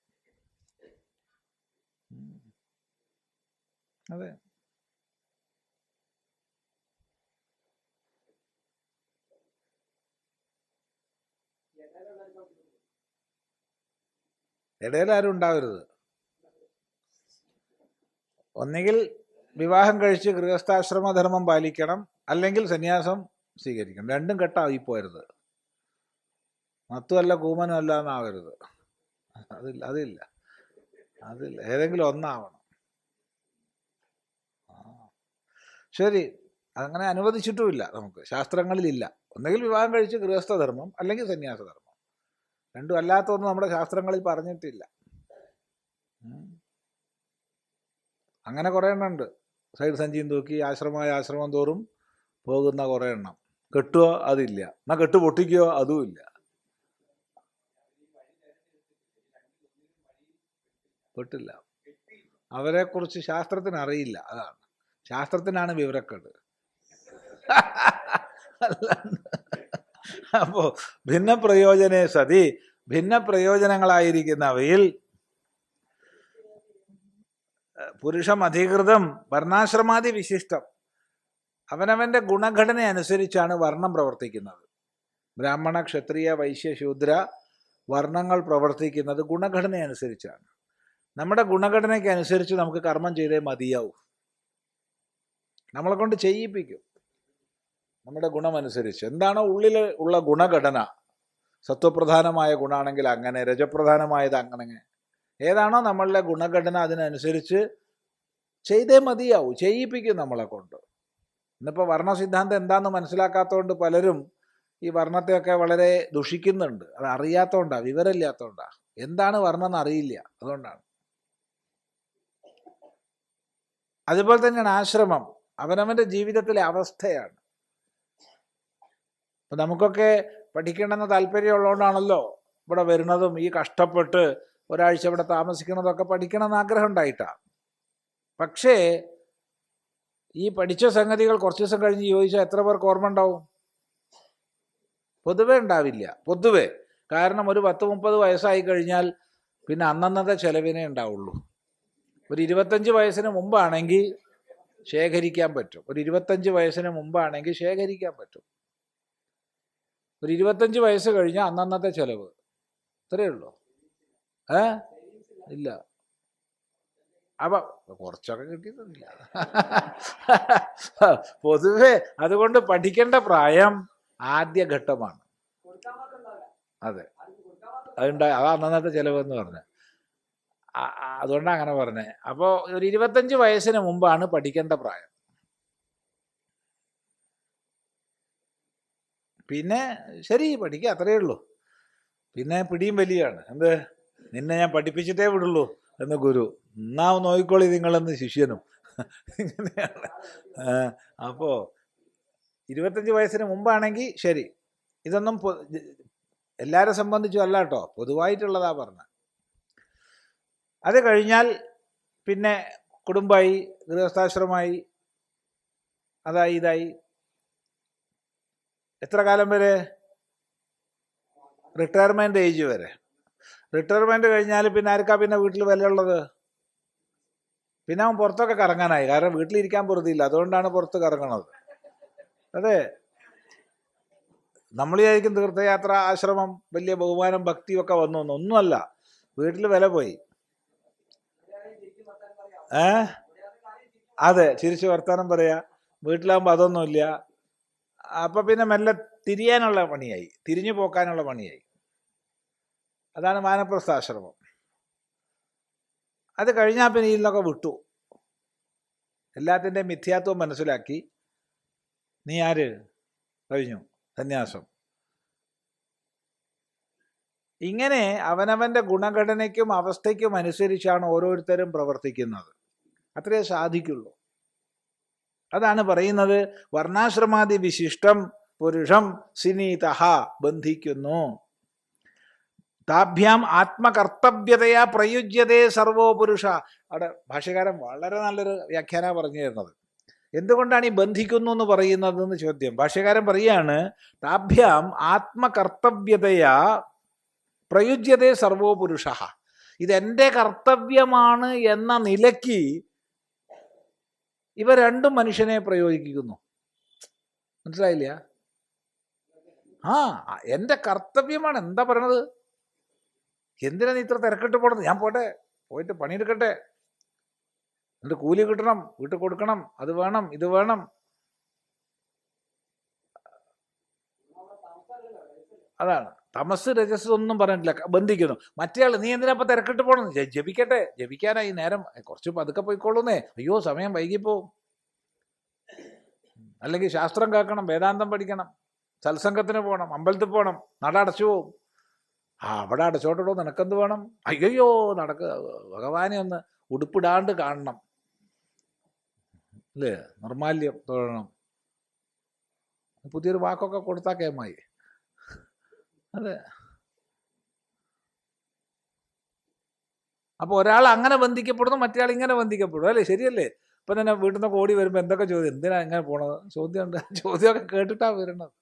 Speaker 1: അതെ. ഇടയിലാരും ഉണ്ടാവരുത്. ഒന്നുകിൽ വിവാഹം കഴിച്ച് ഗൃഹസ്ഥാശ്രമധർമ്മം പാലിക്കണം, അല്ലെങ്കിൽ സന്യാസം സ്വീകരിക്കണം. രണ്ടും കെട്ടായി പോരുത്. മത്തുമല്ല കൂമനും അല്ല എന്നാവരുത്. അതില്ല. ഏതെങ്കിലും ഒന്നാവണം. ശരി, അങ്ങനെ അനുവദിച്ചിട്ടുമില്ല നമുക്ക്, ശാസ്ത്രങ്ങളിലില്ല. ഒന്നുകിൽ വിവാഹം കഴിച്ച് ഗൃഹസ്ഥധർമ്മം, അല്ലെങ്കിൽ സന്യാസധർമ്മം. രണ്ടും അല്ലാത്തൊന്നും നമ്മുടെ ശാസ്ത്രങ്ങളിൽ പറഞ്ഞിട്ടില്ല. അങ്ങനെ കുറേ എണ്ണം ഉണ്ട്, സൈഡ് സഞ്ചിയും തൂക്കി ആശ്രമം തോറും പോകുന്ന കുറേ എണ്ണം. കെട്ടുവോ? അതില്ല. എന്നാൽ കെട്ട് പൊട്ടിക്കുകയോ? അതുമില്ല. പെട്ടില്ല. അവരെക്കുറിച്ച് ശാസ്ത്രത്തിന് അറിയില്ല, അതാണ്. ശാസ്ത്രത്തിനാണ് വിവരക്കേട്. അപ്പോ ഭിന്ന പ്രയോജനേ സതി, ഭിന്ന പ്രയോജനങ്ങളായിരിക്കുന്നവയിൽ പുരുഷം അധികൃതം വർണ്ണാശ്രമാതി വിശിഷ്ടം. അവനവൻ്റെ ഗുണഘടന അനുസരിച്ചാണ് വർണ്ണം പ്രവർത്തിക്കുന്നത്. ബ്രാഹ്മണ, ക്ഷത്രിയ, വൈശ്യ, ശൂദ്ര വർണ്ണങ്ങൾ പ്രവർത്തിക്കുന്നത് ഗുണഘടന അനുസരിച്ചാണ്. നമ്മുടെ ഗുണഘടനയ്ക്ക് അനുസരിച്ച് നമുക്ക് കർമ്മം ചെയ്തേ മതിയാവും. നമ്മളെ കൊണ്ട് ചെയ്യിപ്പിക്കും നമ്മുടെ ഗുണമനുസരിച്ച്. എന്താണോ ഉള്ളിൽ ഉള്ള ഗുണഘടന, സത്വപ്രധാനമായ ഗുണമാണെങ്കിൽ അങ്ങനെ, രജപ്രധാനമായത് അങ്ങനെ, ഏതാണോ നമ്മളുടെ ഗുണഘടന അതിനനുസരിച്ച് ചെയ്തേ മതിയാവും, ചെയ്യിപ്പിക്കും നമ്മളെ കൊണ്ട്. ഇന്നിപ്പോൾ വർണ്ണസിദ്ധാന്തം എന്താണെന്ന് മനസ്സിലാക്കാത്തതുകൊണ്ട് പലരും ഈ വർണ്ണത്തെയൊക്കെ വളരെ ദുഷിക്കുന്നുണ്ട്. അത് അറിയാത്തതുകൊണ്ടാണ്, വിവരമില്ലാത്തതുകൊണ്ടാണ്. എന്താണ് വർണ്ണം എന്ന് അറിയില്ല, അതുകൊണ്ടാണ്. അതുപോലെ തന്നെയാണ് ആശ്രമം, അവനവൻ്റെ ജീവിതത്തിലെ അവസ്ഥയാണ്. അപ്പം നമുക്കൊക്കെ പഠിക്കണമെന്ന് താല്പര്യമുള്ളതുകൊണ്ടാണല്ലോ ഇവിടെ വരുന്നതും ഈ കഷ്ടപ്പെട്ട് ഒരാഴ്ച ഇവിടെ താമസിക്കുന്നതൊക്കെ പഠിക്കണമെന്ന് ആഗ്രഹം ഉണ്ടായിട്ടാണ്. പക്ഷേ ഈ പഠിച്ച സംഗതികൾ കുറച്ച് ദിവസം കഴിഞ്ഞ് ചോദിച്ചാൽ എത്ര പേർക്ക് ഓർമ്മ ഉണ്ടാവും? പൊതുവെ ഉണ്ടാവില്ല. പൊതുവെ കാരണം ഒരു 10-30 വയസ്സായി കഴിഞ്ഞാൽ പിന്നെ അന്നന്നത്തെ ചെലവിനേ ഉണ്ടാവുള്ളൂ. ഒരു 25 വയസ്സിന് മുമ്പാണെങ്കിൽ ശേഖരിക്കാൻ പറ്റും. ഒരു 25 വയസ്സിന് മുമ്പാണെങ്കിൽ ശേഖരിക്കാൻ പറ്റും. ഒരു 25 വയസ്സ് കഴിഞ്ഞാൽ അന്നന്നത്തെ ചെലവ് ഇത്രയേ ഉള്ളൂ. ഇല്ല. അപ്പം കുറച്ചൊക്കെ കിട്ടിയിട്ടില്ല. പൊതുവെ അതുകൊണ്ട് പഠിക്കേണ്ട പ്രായം ആദ്യഘട്ടമാണ്. അതെ, അതാ അന്നത്തെ ചെലവെന്ന് പറഞ്ഞത്. അതുകൊണ്ടാണ് അങ്ങനെ പറഞ്ഞത്. അപ്പോൾ ഒരു 25 വയസ്സിന് മുമ്പാണ് പഠിക്കേണ്ട പ്രായം. പിന്നെ ശരി പഠിക്കുക, അത്രയേ ഉള്ളൂ. പിന്നെ പിടിയും വലിയാണ്. എന്ത്, നിന്നെ ഞാൻ പഠിപ്പിച്ചിട്ടേ വിടുള്ളൂ എന്ന് ഗുരു, എന്നാ നോയിക്കോളി നിങ്ങളെന്ന് ശിഷ്യനും. ഇങ്ങനെയാണ്. അപ്പോൾ 25 വയസ്സിന് മുമ്പാണെങ്കിൽ ശരി. ഇതൊന്നും എല്ലാവരെ സംബന്ധിച്ചും അല്ല കേട്ടോ, പൊതുവായിട്ടുള്ളതാ പറഞ്ഞത്. അത് കഴിഞ്ഞാൽ പിന്നെ കുടുംബമായി, ഗൃഹസ്ഥാശ്രമമായി, അതായി ഇതായി. എത്ര കാലം വരെ? റിട്ടയർമെൻറ്റ് ഏജ് വരെ. റിട്ടയർമെൻറ്റ് കഴിഞ്ഞാൽ പിന്നെ ആർക്കാ പിന്നെ വീട്ടിൽ വിലയുള്ളത്? പിന്നെ അവൻ പുറത്തൊക്കെ കറങ്ങാനായി. കാരണം വീട്ടിലിരിക്കാൻ പൊറുതിയില്ല, അതുകൊണ്ടാണ് പുറത്ത് കറങ്ങണത്. അതെ, നമ്മൾ വിചാരിക്കും തീർത്ഥയാത്ര, ആശ്രമം, വലിയ ബഹുമാനം, ഭക്തിയും ഒക്കെ വന്നു. ഒന്നുമല്ല, വീട്ടിൽ വില പോയി. അതെ, ചിരിച്ച് വർത്താനം പറയാ. വീട്ടിലാകുമ്പോൾ അതൊന്നുമില്ല. അപ്പം പിന്നെ മെല്ലെ തിരിയാനുള്ള പണിയായി, തിരിഞ്ഞു പോക്കാനുള്ള പണിയായി. അതാണ് വാനപ്രസ്ഥാശ്രമം. അത് കഴിഞ്ഞാൽ പിന്നെ ഇതിലൊക്കെ വിട്ടു. എല്ലാത്തിൻ്റെയും മിഥ്യാത്വം മനസ്സിലാക്കി. നീ ആര്? കഴിഞ്ഞു സന്യാസം. ഇങ്ങനെ അവനവൻ്റെ ഗുണഘടനയ്ക്കും അവസ്ഥയ്ക്കും അനുസരിച്ചാണ് ഓരോരുത്തരും പ്രവർത്തിക്കുന്നത്. അത്രേ സാധിക്കുള്ളൂ. അതാണ് പറയുന്നത്, വർണ്ണാശ്രമാദി വിശിഷ്ടം പുരുഷം സിനീതഃ ബന്ധിക്കുന്നു. താഭ്യാം ആത്മകർത്തവ്യതയാ പ്രയുജ്യതേ സർവോ പുരുഷ. അവിടെ ഭാഷ്യകാരൻ വളരെ നല്ലൊരു വ്യാഖ്യാന പറഞ്ഞു തരുന്നത്. എന്തുകൊണ്ടാണ് ഈ ബന്ധിക്കുന്നു എന്ന് പറയുന്നതെന്ന് ചോദ്യം. ഭാഷ്യകാരൻ പറയാണ്, താഭ്യാം ആത്മകർത്തവ്യതയാ പ്രയുജ്യതേ സർവോ പുരുഷ. ഇതെൻ്റെ കർത്തവ്യമാണ് എന്ന നിലയ്ക്ക് ഇവ രണ്ടും മനുഷ്യനെ പ്രയോഗിക്കുന്നു. മനസ്സിലായില്ല? എൻ്റെ കർത്തവ്യമാണ്. എന്താ പറയണത്? എന്തിനാ നീ ഇത്ര തിരക്കിട്ട് പോണത്? ഞാൻ പോട്ടെ, പോയിട്ട് പണിയെടുക്കട്ടെ, എന്നിട്ട് കൂലി കിട്ടണം, വീട്ടിൽ കൊടുക്കണം, അത് വേണം, ഇത് വേണം. അതാണ് തമസ് രജസ് ഒന്നും പറഞ്ഞിട്ടില്ല, ബന്ധിക്കുന്നു. മറ്റേയാൾ, നീ എന്തിനാ ഇപ്പം തിരക്കിട്ട് പോകണം? ജപിക്കട്ടെ, ജപിക്കാനായി നേരം, കുറച്ച് പതുക്കെ പോയിക്കോളൂന്നേ. അയ്യോ സമയം വൈകിപ്പോവും. അല്ലെങ്കിൽ ശാസ്ത്രം കേൾക്കണം, വേദാന്തം പഠിക്കണം, സത്സംഗത്തിന് പോകണം, അമ്പലത്തിൽ പോകണം, നട അടച്ചു പോവും. അവിടെ അടച്ചോട്ടോ, നിനക്കെന്ത് വേണം? അയ്യോ ഭഗവാനെ ഒന്ന് ഉടുപ്പിടാണ്ട് കാണണം, അല്ലേ? നിർമാല്യം തൊഴണം. പുതിയൊരു വാക്കൊക്കെ കൊടുത്താൽ കേമായി. അതെ. അപ്പോൾ ഒരാൾ അങ്ങനെ ബന്ധിക്കപ്പെടുന്നു, മറ്റേ ഇങ്ങനെ ബന്ധിക്കപ്പെടും, അല്ലേ? ശരിയല്ലേ? ഇപ്പം തന്നെ വീട്ടിൽ നിന്നൊക്കെ ഓടി വരുമ്പോൾ എന്തൊക്കെ ചോദ്യം, എന്തിനാ എങ്ങനെ പോണത്? ചോദ്യമുണ്ട്. ചോദ്യമൊക്കെ കേട്ടിട്ടാ വരുന്നത്.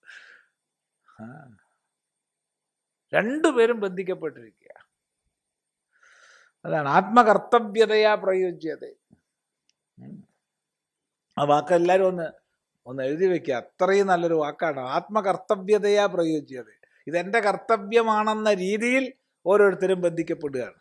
Speaker 1: രണ്ടുപേരും ബന്ധിക്കപ്പെട്ടിരിക്കുക. അതാണ് ആത്മകർത്തവ്യതയാ പ്രയോജ്യത. ആ വാക്ക് എല്ലാവരും ഒന്ന് എഴുതി വെക്കുക. അത്രയും നല്ലൊരു വാക്കാണ് ആത്മകർത്തവ്യതയാ പ്രയോജ്യത. ഇതെൻ്റെ കർത്തവ്യമാണെന്ന രീതിയിൽ ഓരോരുത്തരും ബന്ധിക്കപ്പെടുകയാണ്.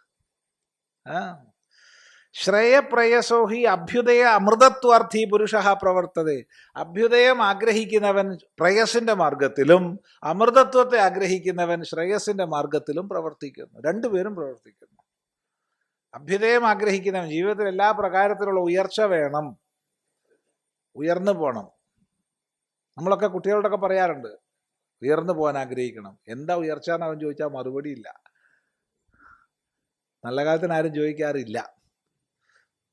Speaker 1: ശ്രേയപ്രയസോ ഹി അഭ്യുദയ അമൃതത്വാർത്ഥി പുരുഷ പ്രവർത്തതേ. അഭ്യുദയം ആഗ്രഹിക്കുന്നവൻ പ്രയസിൻ്റെ മാർഗത്തിലും അമൃതത്വത്തെ ആഗ്രഹിക്കുന്നവൻ ശ്രേയസിൻ്റെ മാർഗത്തിലും പ്രവർത്തിക്കുന്നു. രണ്ടുപേരും പ്രവർത്തിക്കുന്നു. അഭ്യുദയം ആഗ്രഹിക്കുന്നവൻ ജീവിതത്തിൽ എല്ലാ പ്രകാരത്തിലുള്ള ഉയർച്ച വേണം, ഉയർന്നു പോകണം. നമ്മളൊക്കെ കുട്ടികളോടൊക്കെ പറയാറുണ്ട്, ഉയർന്നു പോകാൻ ആഗ്രഹിക്കണം. എന്താ ഉയർച്ച എന്ന് അവൻ ചോദിച്ചാൽ മറുപടിയില്ല. നല്ല കാലത്തിന് ആരും ചോദിക്കാറില്ല.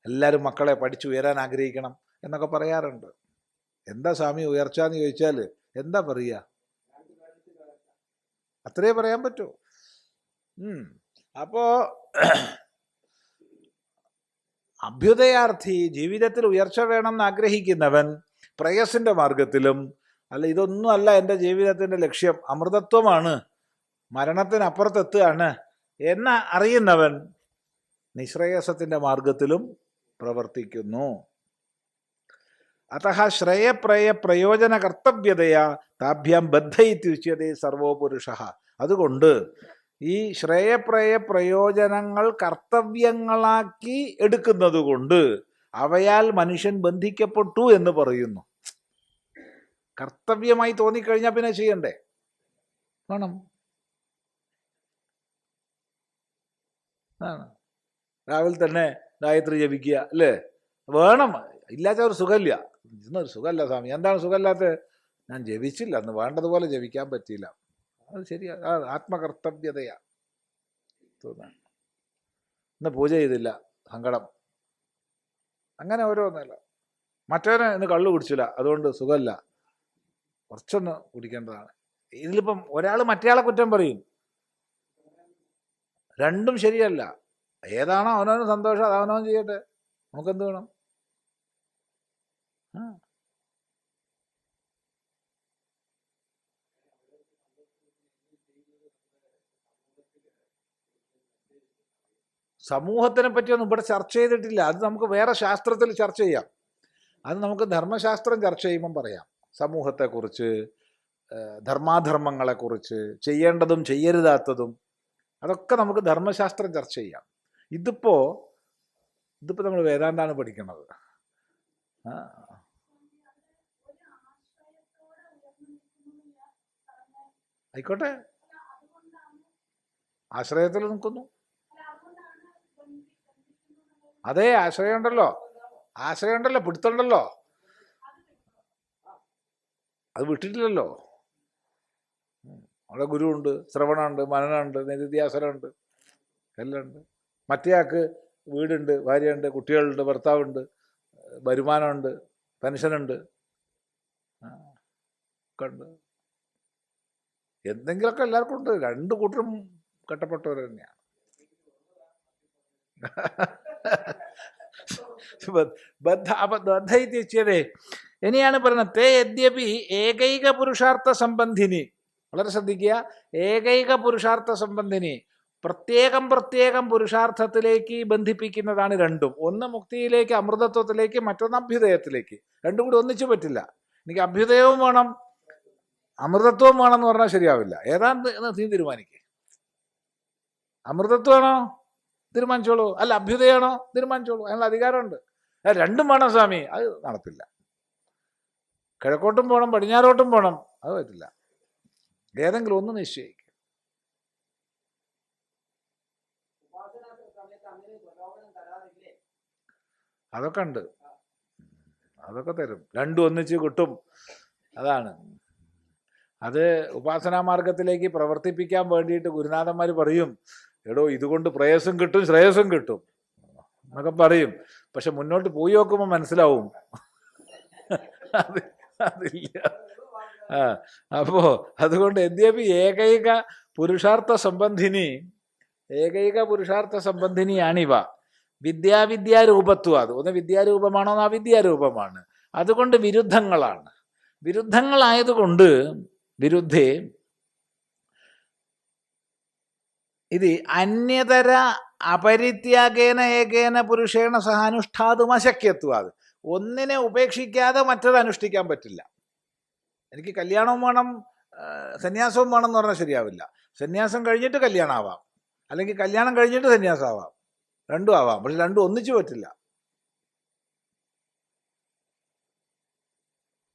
Speaker 1: എല്ലാവരും മക്കളെ പഠിച്ചു ഉയരാൻ ആഗ്രഹിക്കണം എന്നൊക്കെ പറയാറുണ്ട്. എന്താ സ്വാമി ഉയർച്ച എന്ന് ചോദിച്ചാൽ എന്താ പറയുക? അത്രേ പറയാൻ പറ്റൂ. അപ്പോ അഭ്യുദയാർത്ഥി, ജീവിതത്തിൽ ഉയർച്ച വേണമെന്ന് ആഗ്രഹിക്കുന്നവൻ പ്രയസിൻ്റെ മാർഗത്തിലും അല്ല ഇതൊന്നും അല്ല എൻ്റെ ജീവിതത്തിൻ്റെ ലക്ഷ്യം, അമൃതത്വമാണ്, മരണത്തിനപ്പുറത്തെത്തുകയാണ് എന്ന് അറിയുന്നവൻ നിശ്രേയസത്തിൻ്റെ മാർഗത്തിലും പ്രവർത്തിക്കുന്നു. അതഃ ശ്രേയപ്രയ പ്രയോജന കർത്തവ്യതയാ താഭ്യാം ബദ്ധ ഇത്യുച്യതേ സർവോ പുരുഷഃ. അതുകൊണ്ട് ഈ ശ്രേയപ്രയ പ്രയോജനങ്ങൾ കർത്തവ്യങ്ങളാക്കി എടുക്കുന്നത് കൊണ്ട് അവയാൽ മനുഷ്യൻ ബന്ധിക്കപ്പെട്ടു എന്ന് പറയുന്നു. കർത്തവ്യമായി തോന്നിക്കഴിഞ്ഞാൽ പിന്നെ ചെയ്യണ്ടേ? വേണം. രാവിലെ തന്നെ ഗായത്രി ജപിക്കുക അല്ലേ? വേണം. ഇല്ലാത്ത ഒരു സുഖമില്ല. ഇന്നൊരു സുഖമല്ല സ്വാമി. എന്താണ് സുഖമില്ലാത്ത? ഞാൻ ജപിച്ചില്ല, അന്ന് വേണ്ടതുപോലെ ജപിക്കാൻ പറ്റിയില്ല. അത് ശരിയാ, ആത്മകർത്തവ്യതയാ തോന്നാൻ. ഇന്ന് പൂജ ചെയ്തില്ല, സങ്കടം. അങ്ങനെ ഓരോന്നല്ല. മറ്റവനെ ഇന്ന് കള്ളു കുടിച്ചില്ല, അതുകൊണ്ട് സുഖമില്ല, കുറച്ചൊന്ന് കുടിക്കേണ്ടതാണ്. ഇതിലിപ്പം ഒരാൾ മറ്റേയാളെ കുറ്റം പറയും. രണ്ടും ശരിയല്ല. ഏതാണോ അവനവന് സന്തോഷം അത് അവനവൻ ചെയ്യട്ടെ, നമുക്കെന്ത് വേണം? സമൂഹത്തിനെ പറ്റിയൊന്നും ഇവിടെ ചർച്ച ചെയ്തിട്ടില്ല. അത് നമുക്ക് വേറെ ശാസ്ത്രത്തിൽ ചർച്ച ചെയ്യാം. അത് നമുക്ക് ധർമ്മശാസ്ത്രം ചർച്ച ചെയ്യുമ്പം പറയാം. സമൂഹത്തെക്കുറിച്ച്, ധർമാധർമ്മങ്ങളെക്കുറിച്ച്, ചെയ്യേണ്ടതും ചെയ്യരുതാത്തതും, അതൊക്കെ നമുക്ക് ധർമ്മശാസ്ത്രം ചർച്ച ചെയ്യാം. ഇതിപ്പോൾ നമ്മൾ വേദാന്താണ് പഠിക്കുന്നത്. ആയിക്കോട്ടെ, ആശ്രയത്തിൽ നിൽക്കുന്നു. അതേ ആശ്രയമുണ്ടല്ലോ, പിടുത്തുണ്ടല്ലോ, അത് വിട്ടിട്ടില്ലല്ലോ. അവിടെ ഗുരുവുണ്ട്, ശ്രവണമുണ്ട്, മനനമുണ്ട്, നിധിധ്യാസനമുണ്ട്, എല്ലാം ഉണ്ട്. മറ്റേയാൾക്ക് വീടുണ്ട്, ഭാര്യയുണ്ട്, കുട്ടികളുണ്ട്, ഭർത്താവുണ്ട്, വരുമാനമുണ്ട്, പെൻഷനുണ്ട്, ഒക്കെ ഉണ്ട്. എന്തെങ്കിലുമൊക്കെ എല്ലാവർക്കും ഉണ്ട്. രണ്ടു കൂട്ടരും കെട്ടപ്പെട്ടവർ തന്നെയാണ്. ബദ്ധയിത്യേ ഇനിയാണ് പറയുന്നത്, തേ യദ്യപി ഏകൈക പുരുഷാർത്ഥ സംബന്ധിനി. വളരെ ശ്രദ്ധിക്കുക, ഏകൈക പുരുഷാർത്ഥ സംബന്ധിനി, പ്രത്യേകം പുരുഷാർത്ഥത്തിലേക്ക് ബന്ധിപ്പിക്കുന്നതാണ് രണ്ടും. ഒന്ന് മുക്തിയിലേക്ക്, അമൃതത്വത്തിലേക്ക്, മറ്റൊന്ന് അഭ്യുദയത്തിലേക്ക്. രണ്ടും കൂടി ഒന്നിച്ചു പറ്റില്ല. എനിക്ക് അഭ്യുദയവും വേണം അമൃതത്വവും വേണമെന്ന് പറഞ്ഞാൽ ശരിയാവില്ല. ഏതാണ്ട് നീ തീരുമാനിക്കേ. അമൃതത്വമാണോ തീരുമാനിച്ചോളൂ, അല്ല അഭ്യുദയമാണോ തീരുമാനിച്ചോളൂ, അതിനുള്ള അധികാരമുണ്ട്. രണ്ടും വേണം സ്വാമി, അത് നടപ്പില്ല. കിഴക്കോട്ടും പോകണം, പടിഞ്ഞാറോട്ടും പോകണം, അത് പറ്റില്ല. ഏതെങ്കിലും ഒന്ന് നിശ്ചയിക്കും. അതൊക്കെ ഉണ്ട്, അതൊക്കെ തരും. രണ്ടും ഒന്നിച്ച് കിട്ടും. അതാണ് അത്. ഉപാസനാ മാർഗത്തിലേക്ക് പ്രവർത്തിപ്പിക്കാൻ വേണ്ടിയിട്ട് ഗുരുനാഥന്മാർ പറയും, എടോ ഇതുകൊണ്ട് പ്രേയസം കിട്ടും ശ്രേയസം കിട്ടും എന്നൊക്കെ പറയും. പക്ഷെ മുന്നോട്ട് പോയി നോക്കുമ്പോൾ മനസ്സിലാവും അതില്ല. അപ്പോ അതുകൊണ്ട് യദ്യപി ഏകൈക പുരുഷാർത്ഥ സംബന്ധിനിയാണിവ. വിദ്യാരൂപത്വം. അത് ഒന്ന് വിദ്യാരൂപമാണോ എന്ന് അവിദ്യാരൂപമാണ്. അതുകൊണ്ട് വിരുദ്ധങ്ങളാണ്. വിരുദ്ധങ്ങളായതുകൊണ്ട് വിരുദ്ധേ ഇത് അന്യതര അപരിത്യാഗേന ഏകേന പുരുഷേണ സഹാനുഷ്ഠാതും അശക്യത്വാത്. ഒന്നിനെ ഉപേക്ഷിക്കാതെ മറ്റത് അനുഷ്ഠിക്കാൻ പറ്റില്ല. എനിക്ക് കല്യാണവും വേണം സന്യാസവും വേണം എന്ന് പറഞ്ഞാൽ ശരിയാവില്ല. സന്യാസം കഴിഞ്ഞിട്ട് കല്യാണം ആവാം, അല്ലെങ്കിൽ കല്യാണം കഴിഞ്ഞിട്ട് സന്യാസം ആവാം, രണ്ടും ആവാം. പക്ഷെ രണ്ടും ഒന്നിച്ചു പറ്റില്ല,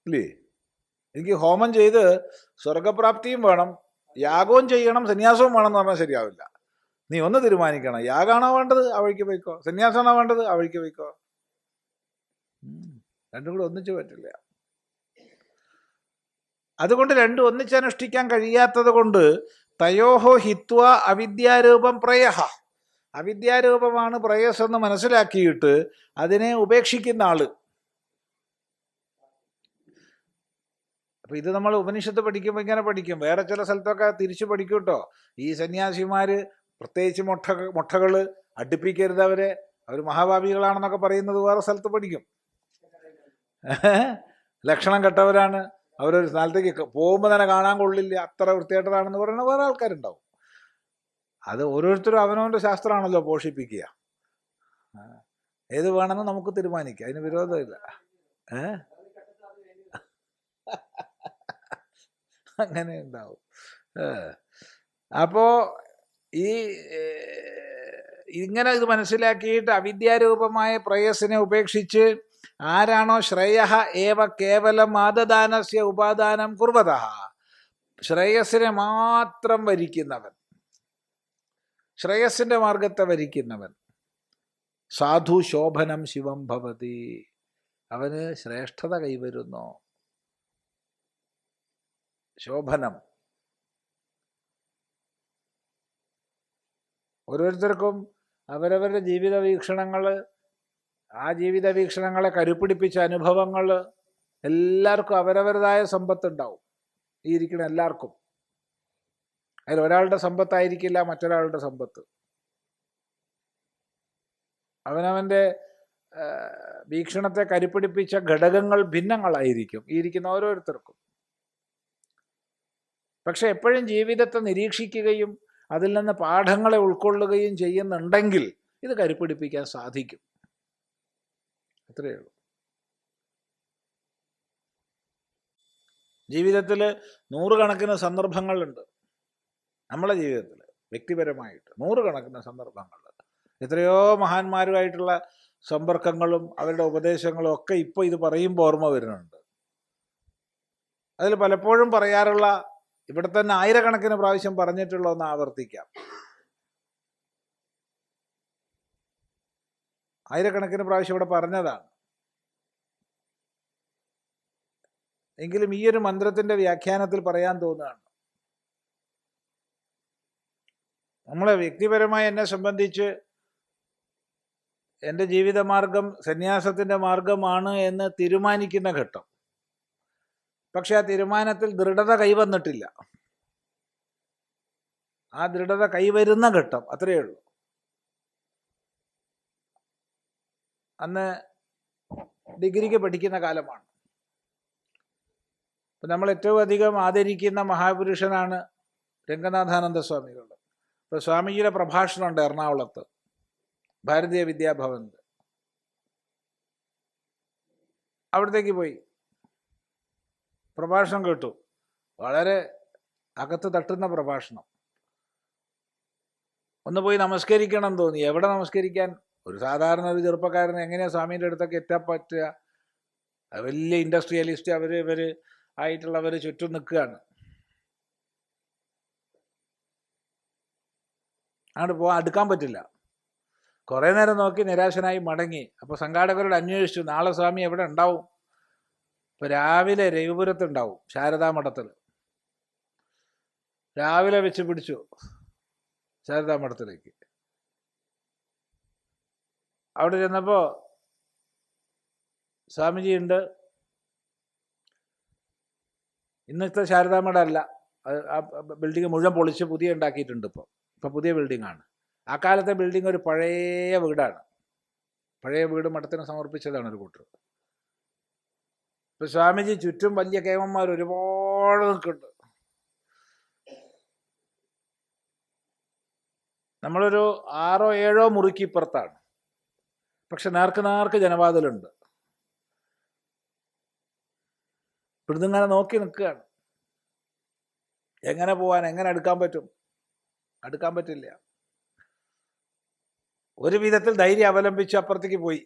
Speaker 1: ഇല്ലേ? എനിക്ക് ഹോമം ചെയ്ത് സ്വർഗപ്രാപ്തിയും വേണം, യാഗവും ചെയ്യണം, സന്യാസവും വേണം എന്ന് പറഞ്ഞാൽ ശരിയാവില്ല. നീ ഒന്ന് തീരുമാനിക്കണം, യാഗാണോ വേണ്ടത് ആ വഴിക്ക് പോയിക്കോ, സന്യാസമാണോ വേണ്ടത് ആ വഴിക്ക് പോയിക്കോ. രണ്ടും കൂടെ ഒന്നിച്ചു പറ്റില്ല. അതുകൊണ്ട് രണ്ടും ഒന്നിച്ചനുഷ്ഠിക്കാൻ കഴിയാത്തത് കൊണ്ട് തയോഹോ ഹിത്വ അവിദ്യാരൂപം പ്രയഹ. അവിദ്യാരൂപമാണ് പ്രയസ് എന്ന് മനസ്സിലാക്കിയിട്ട് അതിനെ ഉപേക്ഷിക്കുന്ന ആള്. അപ്പൊ ഇത് നമ്മൾ ഉപനിഷത്ത് പഠിക്കുമ്പോൾ ഇങ്ങനെ പഠിക്കും. വേറെ ചില സ്ഥലത്തൊക്കെ തിരിച്ചു പഠിക്കും കേട്ടോ. ഈ സന്യാസിമാര് പ്രത്യേകിച്ച് മൊട്ടകള് അടുപ്പിക്കരുത് അവരെ, അവർ മഹാഭാവികളാണെന്നൊക്കെ പറയുന്നത് വേറെ സ്ഥലത്ത് പഠിക്കും. ലക്ഷണം കെട്ടവരാണ്, അവരൊരു സ്ഥലത്തേക്ക് പോകുമ്പോൾ തന്നെ കാണാൻ കൊള്ളില്ല, അത്ര വൃത്തികെട്ടതാണെന്ന് പറയുന്ന വേറെ ആൾക്കാരുണ്ടാവും. അത് ഓരോരുത്തരും അവനവൻ്റെ ശാസ്ത്രമാണല്ലോ പോഷിപ്പിക്കുക. ഏത് വേണമെന്ന് നമുക്ക് തീരുമാനിക്കാം, അതിന് വിരോധമില്ല. അങ്ങനെ ഉണ്ടാവും. അപ്പോ ഈ ഇങ്ങനെ ഇത് മനസ്സിലാക്കിയിട്ട് അവിദ്യാരൂപമായ പ്രേയസിനെ ഉപേക്ഷിച്ച് ആരാണോ ശ്രേയഃ ഏവ കേവലം ആദദാനസ്യ ഉപാദാനം കുർവതഃ, ശ്രേയസ്സിനെ മാത്രം വരിക്കുന്നവൻ, ശ്രേയസ്സിന്റെ മാർഗത്തെ വരിക്കുന്നവൻ, സാധു ശോഭനം ശിവം ഭവതി, അവന് ശ്രേഷ്ഠത കൈവരുന്നു. ശോഭനം. ഓരോരുത്തർക്കും അവരവരുടെ ജീവിത വീക്ഷണങ്ങൾ, ആ ജീവിത വീക്ഷണങ്ങളെ കരുപ്പിടിപ്പിച്ച അനുഭവങ്ങൾ, എല്ലാവർക്കും അവരവരുടേതായ സമ്പത്തുണ്ടാവും. ഈ ഇരിക്കുന്ന എല്ലാവർക്കും അതിൽ ഒരാളുടെ സമ്പത്തായിരിക്കില്ല മറ്റൊരാളുടെ സമ്പത്ത്. അവനവൻ്റെ വീക്ഷണത്തെ കരുപ്പിടിപ്പിച്ച ഘടകങ്ങൾ ഭിന്നങ്ങളായിരിക്കും ഈ ഇരിക്കുന്ന ഓരോരുത്തർക്കും. പക്ഷെ എപ്പോഴും ജീവിതത്തെ നിരീക്ഷിക്കുകയും അതിൽ നിന്ന് പാഠങ്ങളെ ഉൾക്കൊള്ളുകയും ചെയ്യുന്നുണ്ടെങ്കിൽ ഇത് കരുപ്പിടിപ്പിക്കാൻ സാധിക്കും. അത്രയേ ഉള്ളൂ. ജീവിതത്തിൽ നൂറുകണക്കിന് സന്ദർഭങ്ങളുണ്ട്. നമ്മളെ ജീവിതത്തിൽ വ്യക്തിപരമായിട്ട് നൂറുകണക്കിന് സന്ദർഭങ്ങൾ, എത്രയോ മഹാന്മാരുമായിട്ടുള്ള സമ്പർക്കങ്ങളും അവരുടെ ഉപദേശങ്ങളും ഒക്കെ ഇപ്പോൾ ഇത് പറയുമ്പോൾ ഓർമ്മ വരുന്നുണ്ട്. അതിൽ പലപ്പോഴും പറയാറുള്ള, ഇവിടെ തന്നെ ആയിരക്കണക്കിന് പ്രാവശ്യം പറഞ്ഞിട്ടുള്ള ഒന്ന് ആവർത്തിക്കാം. ആയിരക്കണക്കിന് പ്രാവശ്യം ഇവിടെ പറഞ്ഞതാണ്. എങ്കിലും ഈ ഒരു മന്ത്രത്തിൻ്റെ വ്യാഖ്യാനത്തിൽ പറയാൻ തോന്നുകയാണ്. നമ്മളെ വ്യക്തിപരമായി എന്നെ സംബന്ധിച്ച് എൻ്റെ ജീവിതമാർഗം സന്യാസത്തിൻ്റെ മാർഗമാണ് എന്ന് തീരുമാനിക്കുന്ന ഘട്ടം. പക്ഷെ ആ തീരുമാനത്തിൽ ദൃഢത കൈവന്നിട്ടില്ല. ആ ദൃഢത കൈവരുന്ന ഘട്ടം, അത്രയേ ഉള്ളൂ. അന്ന് ഡിഗ്രിക്ക് പഠിക്കുന്ന കാലമാണ്. അപ്പം നമ്മൾ ഏറ്റവും അധികം ആദരിക്കുന്ന മഹാപുരുഷനാണ് രംഗനാഥാനന്ദ സ്വാമികൾ. ഇപ്പോൾ സ്വാമിജിയുടെ പ്രഭാഷണമുണ്ട് എറണാകുളത്ത് ഭാരതീയ വിദ്യാഭവനിൽ. അവിടത്തേക്ക് പോയി പ്രഭാഷണം കേട്ടു. വളരെ അകത്ത് തട്ടുന്ന പ്രഭാഷണം. ഒന്ന് പോയി നമസ്കരിക്കണം തോന്നി. എവിടെ നമസ്കരിക്കാൻ? ഒരു സാധാരണ ഒരു ചെറുപ്പക്കാരന് എങ്ങനെയാണ് സ്വാമീൻ്റെ അടുത്തൊക്കെ എത്താൻ പറ്റുക? വലിയ ഇൻഡസ്ട്രിയലിസ്റ്റ് ഇവർ ആയിട്ടുള്ളവർ ചുറ്റും നിൽക്കുകയാണ്. അങ്ങോട്ട് പോകാൻ അടുക്കാൻ പറ്റില്ല. കുറേ നേരം നോക്കി നിരാശനായി മടങ്ങി. അപ്പോൾ സംഘാടകരോട് അന്വേഷിച്ചു, നാളെ സ്വാമി എവിടെ ഉണ്ടാവും? ഇപ്പോൾ രാവിലെ രവിപുരത്തുണ്ടാവും, ശാരദാമഠത്തിൽ. രാവിലെ വെച്ച് പിടിച്ചു ശാരദാമഠത്തിലേക്ക്. അവിടെ ചെന്നപ്പോൾ സ്വാമിജി ഉണ്ട്. ഇന്നത്തെ ശാരദാമഠം അല്ല, ആ ബിൽഡിങ് മുഴുവൻ പൊളിച്ച് പുതിയ ഉണ്ടാക്കിയിട്ടുണ്ട്. ഇപ്പോൾ പുതിയ ബിൽഡിങ്ങാണ്. ആ കാലത്തെ ബിൽഡിംഗ് ഒരു പഴയ വീടാണ്. പഴയ വീട് മഠത്തിന് സമർപ്പിച്ചതാണ് ഒരു കൂട്ടർ. ഇപ്പം സ്വാമിജി ചുറ്റും വലിയ കേമന്മാർ ഒരുപാട് നിൽക്കുന്നുണ്ട്. നമ്മളൊരു 6 or 7 മുറിക്ക് ഇപ്പുറത്താണ്. പക്ഷെ നേർക്ക് ജനവാതിലുണ്ട്. ഇവിടുന്ന് ഇങ്ങനെ നോക്കി നിൽക്കുകയാണ്. എങ്ങനെ പോവാൻ, എങ്ങനെ അടുക്കാൻ പറ്റും? അടുക്കാൻ പറ്റില്ല. ഒരു വിധത്തിൽ ധൈര്യം അവലംബിച്ച് അപ്പുറത്തേക്ക് പോയി,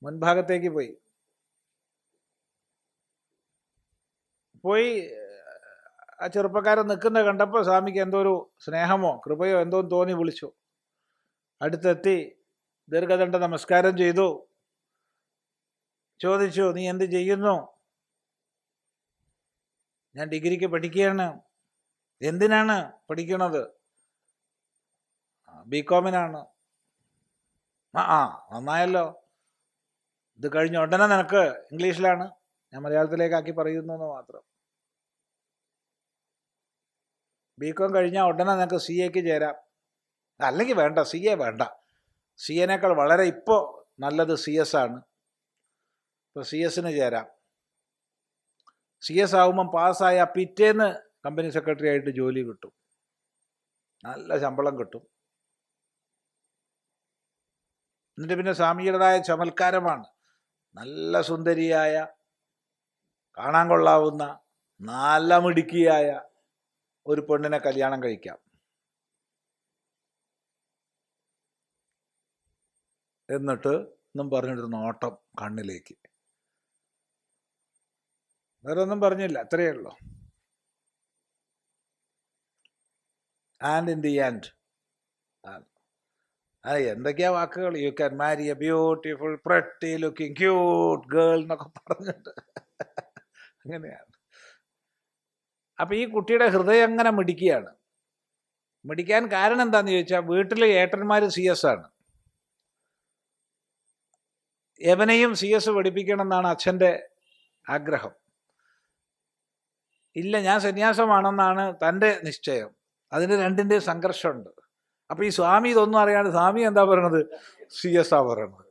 Speaker 1: മുൻഭാഗത്തേക്ക് പോയി ആ ചെറുപ്പക്കാരൻ നിൽക്കുന്ന കണ്ടപ്പോൾ സ്വാമിക്ക് എന്തോ ഒരു സ്നേഹമോ കൃപയോ എന്തോ തോന്നി വിളിച്ചു. അടുത്തെത്തി ദീർഘദണ്ഡ നമസ്കാരം ചെയ്തു. ചോദിച്ചു, നീ എന്ത് ചെയ്യുന്നു? ഞാൻ ഡിഗ്രിക്ക് പഠിക്കുകയാണ്. എന്തിനാണ് പഠിക്കണത്? ബികോമിനാണ്. നന്നായല്ലോ. ഇത് കഴിഞ്ഞ ഉടനെ നിനക്ക്, ഇംഗ്ലീഷിലാണ്, ഞാൻ മലയാളത്തിലേക്കാക്കി പറയുന്നു എന്ന് മാത്രം, ബികോം കഴിഞ്ഞാൽ ഉടനെ നിനക്ക് CA ചേരാം. അല്ലെങ്കിൽ വേണ്ട, CA വേണ്ട. CA വളരെ ഇപ്പോൾ നല്ലത് CS ആണ്. ഇപ്പോൾ CS ചേരാം. CS ആകുമ്പം പാസ്സായ പിറ്റേന്ന് കമ്പനി സെക്രട്ടറി ആയിട്ട് ജോലി കിട്ടും, നല്ല ശമ്പളം കിട്ടും. എന്നിട്ട് പിന്നെ സ്വാമിയുടേതായ ചമൽക്കാരമാണ്, നല്ല സുന്ദരിയായ, കാണാൻ കൊള്ളാവുന്ന, നല്ല മിടുക്കിയായ ഒരു പെണ്ണിനെ കല്യാണം കഴിക്കാം. എന്നിട്ട് എന്നും പറഞ്ഞിട്ടൊരു നോട്ടം കണ്ണിലേക്ക്, വേറെ ഒന്നും പറഞ്ഞില്ല, അത്രയേ ഉള്ളൂ. ആൻഡ് ഇൻ ദി എൻഡ് എന്തൊക്കെയാ വാക്കുകൾ, you can Mari A beautiful pretty looking cute girl എന്നൊക്കെ പറഞ്ഞിട്ട് അങ്ങനെയാണ്. അപ്പൊ ഈ കുട്ടിയുടെ ഹൃദയം അങ്ങനെ മിടിക്കുകയാണ്. മിടിക്കാൻ കാരണം എന്താന്ന് ചോദിച്ചാൽ, വീട്ടിലെ ഏട്ടന്മാർ CS ആണ്. യവനെയും CS പഠിപ്പിക്കണം എന്നാണ് അച്ഛൻ്റെ ആഗ്രഹം. ഇല്ല, ഞാൻ സന്യാസമാണെന്നാണ് തൻ്റെ നിശ്ചയം. അതിന് രണ്ടിൻ്റെ സംഘർഷമുണ്ട്. അപ്പൊ ഈ സ്വാമി ഇതൊന്നും അറിയാണ്ട്, സ്വാമി എന്താ പറയണത്, CS ആ പറയണത്.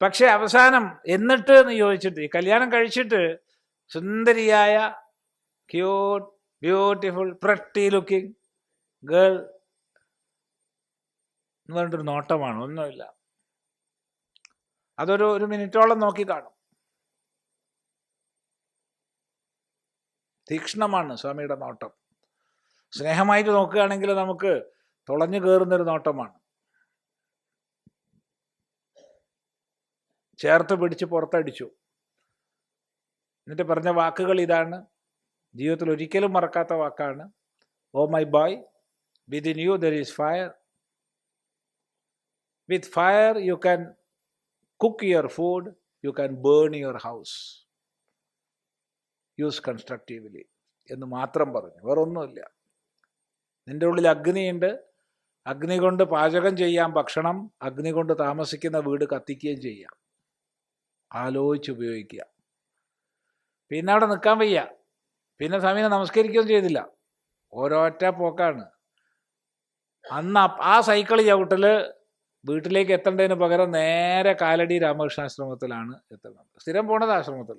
Speaker 1: പക്ഷെ അവസാനം എന്നിട്ട് എന്ന് ചോദിച്ചിട്ട്, ഈ കല്യാണം കഴിച്ചിട്ട് സുന്ദരിയായ cute beautiful pretty looking girl എന്ന് പറഞ്ഞിട്ടൊരു നോട്ടമാണ്, ഒന്നുമില്ല. അതൊരു മിനിറ്റോളം നോക്കി കാണും. തീക്ഷ്ണമാണ് സ്വാമിയുടെ നോട്ടം. സ്നേഹമായിട്ട് നോക്കുകയാണെങ്കിൽ നമുക്ക് തുളഞ്ഞു കയറുന്നൊരു നോട്ടമാണ്. ചേർത്ത് പിടിച്ച് പുറത്തടിച്ചു. എന്നിട്ട് പറഞ്ഞ വാക്കുകൾ ഇതാണ്, ജീവിതത്തിൽ ഒരിക്കലും മറക്കാത്ത വാക്കാണ്. Oh my boy, within you there is fire. With fire you can cook your food, you can burn your house, use constructively എന്ന് മാത്രം പറഞ്ഞു, വേറൊന്നുമില്ല. നിൻ്റെ ഉള്ളിൽ അഗ്നിയുണ്ട്, അഗ്നി കൊണ്ട് പാചകം ചെയ്യാം ഭക്ഷണം, അഗ്നി കൊണ്ട് താമസിക്കുന്ന വീട് കത്തിക്കുകയും ചെയ്യാം. ആലോചിച്ച് ഉപയോഗിക്കുക. പിന്നെ അവിടെ നിൽക്കാൻ വയ്യ. പിന്നെ സ്വാമിനെ നമസ്കരിക്കുകയും ചെയ്തില്ല, ഓരോറ്റ പോക്കാണ്. അന്ന് ആ സൈക്കിൾ ചവിട്ടല് വീട്ടിലേക്ക് എത്തേണ്ടതിന് പകരം നേരെ കാലടി രാമകൃഷ്ണാശ്രമത്തിലാണ് എത്തുന്നത്. സ്ഥിരം പോണത് ആശ്രമത്തിൽ,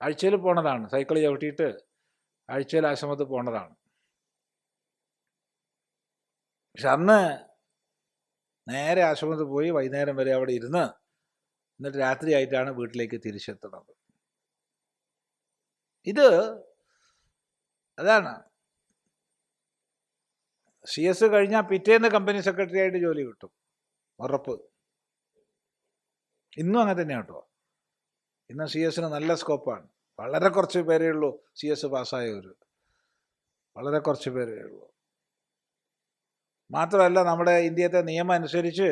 Speaker 1: ആഴ്ചയിൽ പോണതാണ്. സൈക്കിൾ ചവിട്ടിയിട്ട് ആഴ്ചയിൽ ആശ്രമത്തിൽ പോണതാണ്. പക്ഷെ അന്ന് നേരെ ആശ്രമത്തിൽ പോയി വൈകുന്നേരം വരെ അവിടെ ഇരുന്ന്, എന്നിട്ട് രാത്രിയായിട്ടാണ് വീട്ടിലേക്ക് തിരിച്ചെത്തുന്നത്. ഇത് അതാണ്. CS കഴിഞ്ഞാൽ പിറ്റേന്ന് കമ്പനി സെക്രട്ടറി ആയിട്ട് ജോലി കിട്ടും, ഉറപ്പ്. ഇന്നും അങ്ങനെ തന്നെയാണ് കേട്ടോ. ഇന്ന് CS നല്ല സ്കോപ്പാണ്. വളരെ കുറച്ച് പേരേ ഉള്ളൂ CS പാസ്സായവർ, വളരെ കുറച്ച് പേരേ ഉള്ളൂ. മാത്രമല്ല, നമ്മുടെ ഇന്ത്യത്തെ നിയമം അനുസരിച്ച്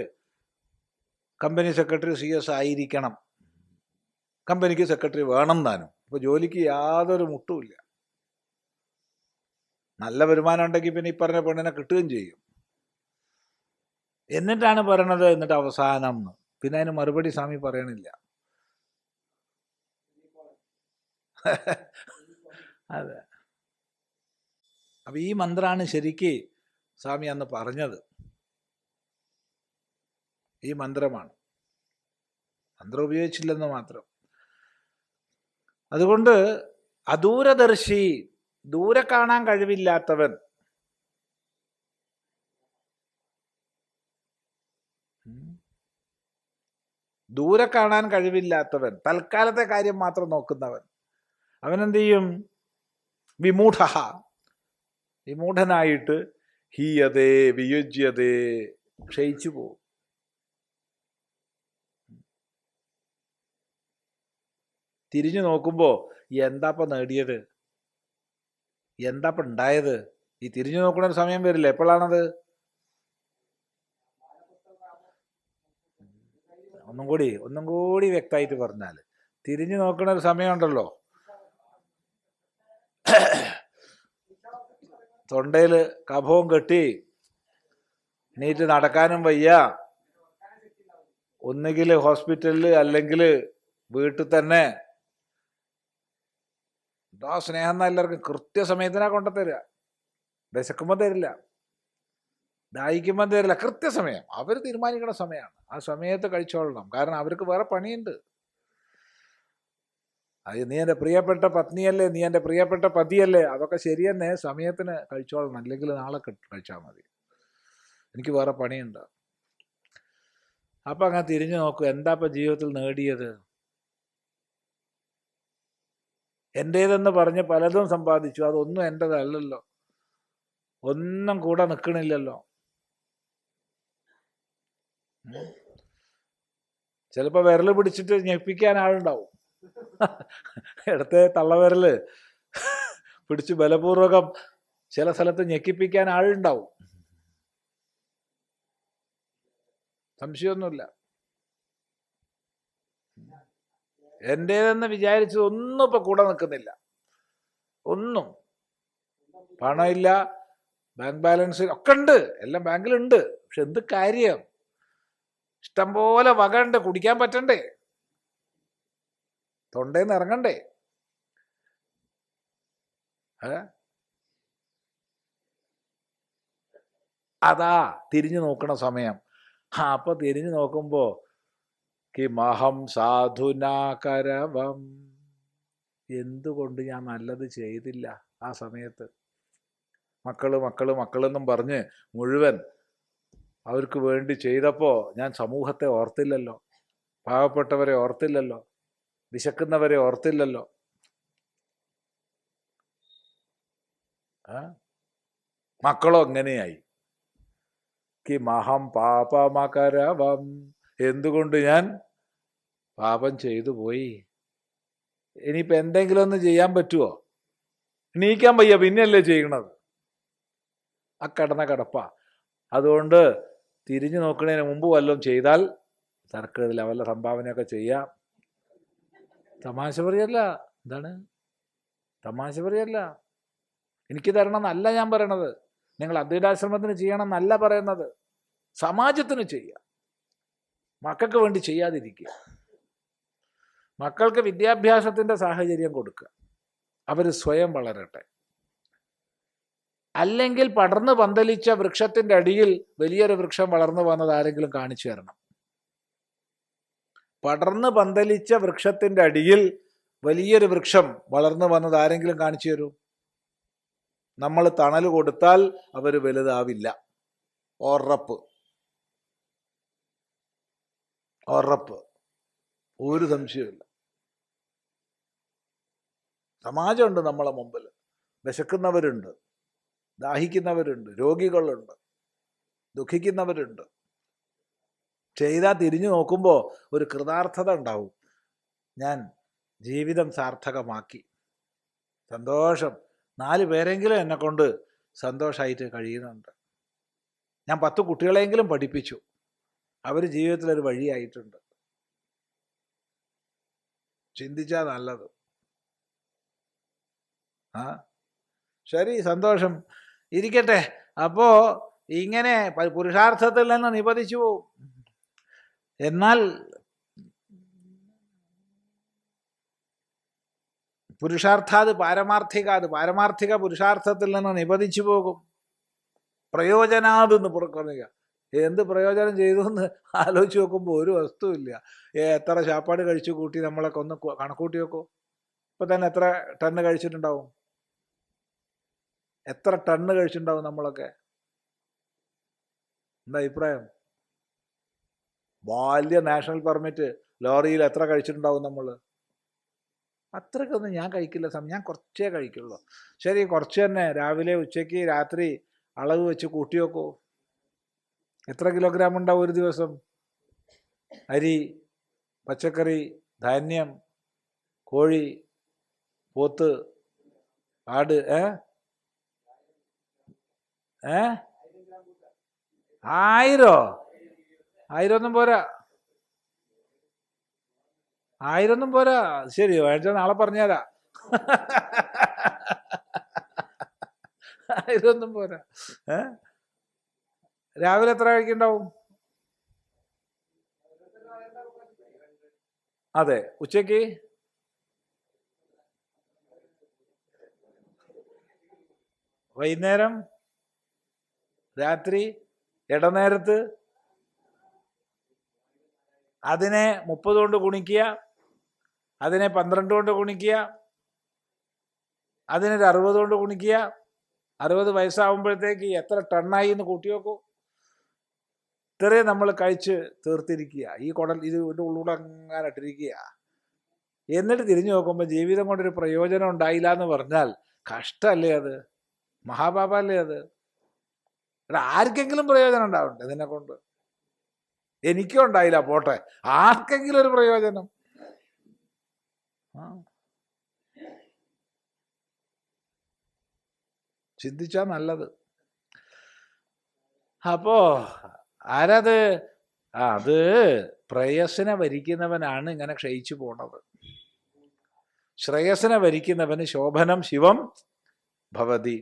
Speaker 1: കമ്പനി സെക്രട്ടറി CS ആയിരിക്കണം. കമ്പനിക്ക് സെക്രട്ടറി വേണം താനും. ഇപ്പോൾ ജോലിക്ക് യാതൊരു മുട്ടുമില്ല. നല്ല വരുമാനം ഉണ്ടെങ്കിൽ പിന്നെ ഈ പറഞ്ഞ പെണ്ണിനെ കിട്ടുകയും ചെയ്യും. എന്നിട്ടാണ് പറയണത്, എന്നിട്ട് അവസാനം പിന്നെ അതിന് മറുപടി സ്വാമി പറയണില്ല. അതെ. അപ്പൊ ഈ മന്ത്രമാണ് ശരിക്ക് സ്വാമി അന്ന് പറഞ്ഞത്. ഈ മന്ത്രമാണ്, മന്ത്രം ഉപയോഗിച്ചില്ലെന്ന് മാത്രം. അതുകൊണ്ട് അദൂരദർശി, ദൂരെ കാണാൻ കഴിവില്ലാത്തവൻ, ദൂരെ കാണാൻ കഴിവില്ലാത്തവൻ, തൽക്കാലത്തെ കാര്യം മാത്രം നോക്കുന്നവൻ, അവനെന്ത് ചെയ്യും? വിമൂഢനായിട്ട് ഹീയതേ വിയുജ്യതേ, ക്ഷയിച്ചു പോകും. തിരിഞ്ഞു നോക്കുമ്പോൾ എന്താപ്പം നേടിയത്, എന്താപ്പം ഉണ്ടായത്? ഈ തിരിഞ്ഞു നോക്കുന്ന ഒരു സമയം വരില്ല. എപ്പോഴാണത്? ഒന്നും കൂടി വ്യക്തമായിട്ട് പറഞ്ഞാൽ, തിരിഞ്ഞു നോക്കുന്ന ഒരു സമയമുണ്ടല്ലോ, തൊണ്ടയിൽ കഫവും കെട്ടി എണീറ്റ് നടക്കാനും വയ്യ, ഒന്നുകിൽ ഹോസ്പിറ്റലിൽ അല്ലെങ്കിൽ വീട്ടിൽ തന്നെ. എന്താ സ്നേഹം എന്നാ എല്ലാവർക്കും. കൃത്യസമയത്തിനാ കൊണ്ടുതരിക, വിശക്കുമ്പോൾ തരില്ല. ദാഹിക്കുമ്പം തരില്ല, കൃത്യസമയം അവർ തീരുമാനിക്കുന്ന സമയമാണ്, ആ സമയത്ത് കഴിച്ചോളണം. കാരണം അവർക്ക് വേറെ പണിയുണ്ട്. അത് നീ എൻ്റെ പ്രിയപ്പെട്ട പത്നിയല്ലേ, നീ എൻ്റെ പ്രിയപ്പെട്ട പതിയല്ലേ, അതൊക്കെ ശരി തന്നെ, സമയത്തിന് കഴിച്ചോളണം, അല്ലെങ്കിൽ നാളെ കഴിച്ചാൽ മതി, എനിക്ക് വേറെ പണിയുണ്ട്. അപ്പം അങ്ങനെ തിരിഞ്ഞു നോക്കൂ, എന്താ ഇപ്പം ജീവിതത്തിൽ നേടിയത്? എൻ്റേതെന്ന് പറഞ്ഞ് പലതും സമ്പാദിച്ചു, അതൊന്നും എൻ്റെതല്ലല്ലോ, ഒന്നും കൂടെ നിൽക്കണില്ലല്ലോ. ചിലപ്പോൾ വിരൽ പിടിച്ചിട്ട് ഞെപ്പിക്കാൻ ആളുണ്ടാവും, ഇടത്തെ തള്ളവിരല് പിടിച്ച് ബലപൂർവകം ചില സ്ഥലത്ത് ഞെക്കിപ്പിക്കാൻ ആളുണ്ടാവും, സംശയമൊന്നുമില്ല. എൻ്റേതെന്ന് വിചാരിച്ചത് ഒന്നും ഇപ്പം കൂടെ നിൽക്കുന്നില്ല, ഒന്നും. പണമില്ല, ബാങ്ക് ബാലൻസ് ഒക്കെ ഉണ്ട്, എല്ലാം ബാങ്കിലുണ്ട്, പക്ഷെ എന്ത് കാര്യം? ഇഷ്ടംപോലെ വക ഉണ്ട്, കുടിക്കാൻ പറ്റണ്ടേ, തൊണ്ടേന്ന് ഇറങ്ങണ്ടേ? അതാ തിരിഞ്ഞു നോക്കണ സമയം. അപ്പൊ തിരിഞ്ഞു നോക്കുമ്പോ കിമഹം സാധുനാകരവം, എന്തുകൊണ്ട് ഞാൻ നല്ലത് ചെയ്തില്ല ആ സമയത്ത്? മക്കളെന്നും പറഞ്ഞ് മുഴുവൻ അവർക്ക് വേണ്ടി ചെയ്തപ്പോൾ ഞാൻ സമൂഹത്തെ ഓർത്തില്ലല്ലോ, പാവപ്പെട്ടവരെ ഓർത്തില്ലല്ലോ, വിശക്കുന്നവരെ ഓർത്തില്ലല്ലോ. മക്കളോ എങ്ങനെയായി? കിമഹം പാപമകരവം, എന്തുകൊണ്ട് ഞാൻ പാപം ചെയ്തു പോയി? ഇനിയിപ്പോൾ എന്തെങ്കിലും ഒന്ന് ചെയ്യാൻ പറ്റുമോ? എണീക്കാൻ വയ്യ, പിന്നെയല്ലേ ചെയ്യണത്, ആ കിടന്ന കിടപ്പ. അതുകൊണ്ട് തിരിഞ്ഞു നോക്കുന്നതിന് മുമ്പ് വല്ലതും ചെയ്താൽ തർക്കമില്ല, വല്ല സംഭാവനയൊക്കെ ചെയ്യാം. തമാശ പറയല്ല, എന്താണ് തമാശ പറയല്ല, എനിക്ക് തരണം എന്നല്ല ഞാൻ പറയണത്, നിങ്ങൾ അദ്വൈതാശ്രമത്തിന് ചെയ്യണം എന്നല്ല പറയുന്നത്, സമാജത്തിന് ചെയ്യുക, മക്കൾക്ക് വേണ്ടി ചെയ്യാതിരിക്കുക. മക്കൾക്ക് വിദ്യാഭ്യാസത്തിൻ്റെ സാഹചര്യം കൊടുക്കുക, അവർ സ്വയം വളരട്ടെ. അല്ലെങ്കിൽ പടർന്ന് പന്തലിച്ച വൃക്ഷത്തിൻ്റെ അടിയിൽ വലിയൊരു വൃക്ഷം വളർന്നു വന്നത് ആരെങ്കിലും കാണിച്ചു തരണം. പടർന്ന് പന്തലിച്ച വൃക്ഷത്തിൻ്റെ അടിയിൽ വലിയൊരു വൃക്ഷം വളർന്നു വന്നത് ആരെങ്കിലും കാണിച്ചു തരൂ? നമ്മൾ തണൽ കൊടുത്താൽ അവർ വലുതാവില്ല, ഉറപ്പ്, ഉറപ്പ്, ഒരു സംശയമില്ല. സമാജമുണ്ട് നമ്മളെ മുമ്പിൽ, വിശക്കുന്നവരുണ്ട്, ദാഹിക്കുന്നവരുണ്ട്, രോഗികളുണ്ട്, ദുഃഖിക്കുന്നവരുണ്ട്. ചെയ്താൽ തിരിഞ്ഞു നോക്കുമ്പോൾ ഒരു കൃതാർത്ഥത ഉണ്ടാവും, ഞാൻ ജീവിതം സാർത്ഥകമാക്കി, സന്തോഷം, 4 പേരെങ്കിലും എന്നെ കൊണ്ട് സന്തോഷമായിട്ട് കഴിയുന്നുണ്ട്, ഞാൻ 10 കുട്ടികളെങ്കിലും പഠിപ്പിച്ചു, അവർ ജീവിതത്തിലൊരു വഴിയായിട്ടുണ്ട്. ചിന്തിച്ചാൽ നല്ലത്. ശരി, സന്തോഷം, ഇരിക്കട്ടെ. അപ്പോ ഇങ്ങനെ പുരുഷാർത്ഥത്തിൽ നിന്ന് നിപതിച്ചു പോവും. എന്നാൽ പുരുഷാർത്ഥാത് പാരമാർത്ഥിക പുരുഷാർത്ഥത്തിൽ നിന്ന് നിപതിച്ചു പോകും. പ്രയോജനാതെന്ന് പുറക്കുക. എന്ത് പ്രയോജനം ചെയ്തു എന്ന് ആലോചിച്ച് നോക്കുമ്പോൾ ഒരു വസ്തുവില്ല. എത്ര ചാപ്പാട് കഴിച്ചു കൂട്ടി നമ്മളൊക്കെ ഒന്ന് കണക്കൂട്ടി നോക്കൂ. ഇപ്പം തന്നെ എത്ര ടണ്ണ് കഴിച്ചിട്ടുണ്ടാവും? എത്ര ടണ്ണ് കഴിച്ചിട്ടുണ്ടാവും നമ്മളൊക്കെ? എന്താ അഭിപ്രായം? വലിയ നാഷണൽ പെർമിറ്റ് ലോറിയിൽ എത്ര കഴിച്ചിട്ടുണ്ടാവും നമ്മൾ? അത്രയ്ക്കൊന്നും ഞാൻ കഴിക്കില്ല, ഞാൻ കുറച്ചേ കഴിക്കുള്ളൂ. ശരി, കുറച്ച് തന്നെ, രാവിലെ ഉച്ചയ്ക്ക് രാത്രി അളവ് വെച്ച് കൂട്ടി നോക്കൂ. എത്ര കിലോഗ്രാം ഉണ്ടാവും ഒരു ദിവസം? അരി, പച്ചക്കറി, ധാന്യം, കോഴി, പോത്ത്, ആട്, 1000 ഒന്നും പോരാ, 1000 ഒന്നും പോരാ. ശരി, വേണ്ട, നാളെ പറഞ്ഞുതരാം. 1000 ഒന്നും പോരാ. രാവിലെ എത്ര കഴിക്കുന്നുണ്ടാവും? അതെ, ഉച്ചയ്ക്ക്, വൈകുന്നേരം, രാത്രി, ഇടനേരത്ത് അതിനെ 30 കൊണ്ട് ഗുണിക്കുക, അതിനെ 12 കൊണ്ട് ഗുണിക്കുക, അതിനൊരു 60 കൊണ്ട് ഗുണിക്കുക. 60 വയസ്സാവുമ്പോഴത്തേക്ക് എത്ര ടണ്ണായി എന്ന് കൂട്ടി നോക്കൂ. ഇത്രയും നമ്മൾ കഴിച്ച് തീർത്തിരിക്കുക, ഈ കുടൽ ഇതിൻ്റെ ഉള്ളിലൂടെ അങ്ങനെ ഇട്ടിരിക്കുക. എന്നിട്ട് തിരിഞ്ഞു നോക്കുമ്പോൾ ജീവിതം കൊണ്ടൊരു പ്രയോജനം ഉണ്ടായില്ല എന്ന് പറഞ്ഞാൽ കഷ്ടമല്ലേ അത്? മഹാപാപല്ലേ അത്? ആർക്കെങ്കിലും പ്രയോജനം ഉണ്ടാവണ്ടേ ഇതിനെ കൊണ്ട്? എനിക്കും ഉണ്ടായില്ല, പോട്ടെ, ആർക്കെങ്കിലും ഒരു പ്രയോജനം. ചിന്തിച്ചാ നല്ലത്. അപ്പോ ആരത്? അത് പ്രേയസിനെ വരിക്കുന്നവനാണ് ഇങ്ങനെ ക്ഷയിച്ചു പോണത്. ശ്രേയസിനെ വരിക്കുന്നവന് ശോഭനം ശിവം ഭവതി.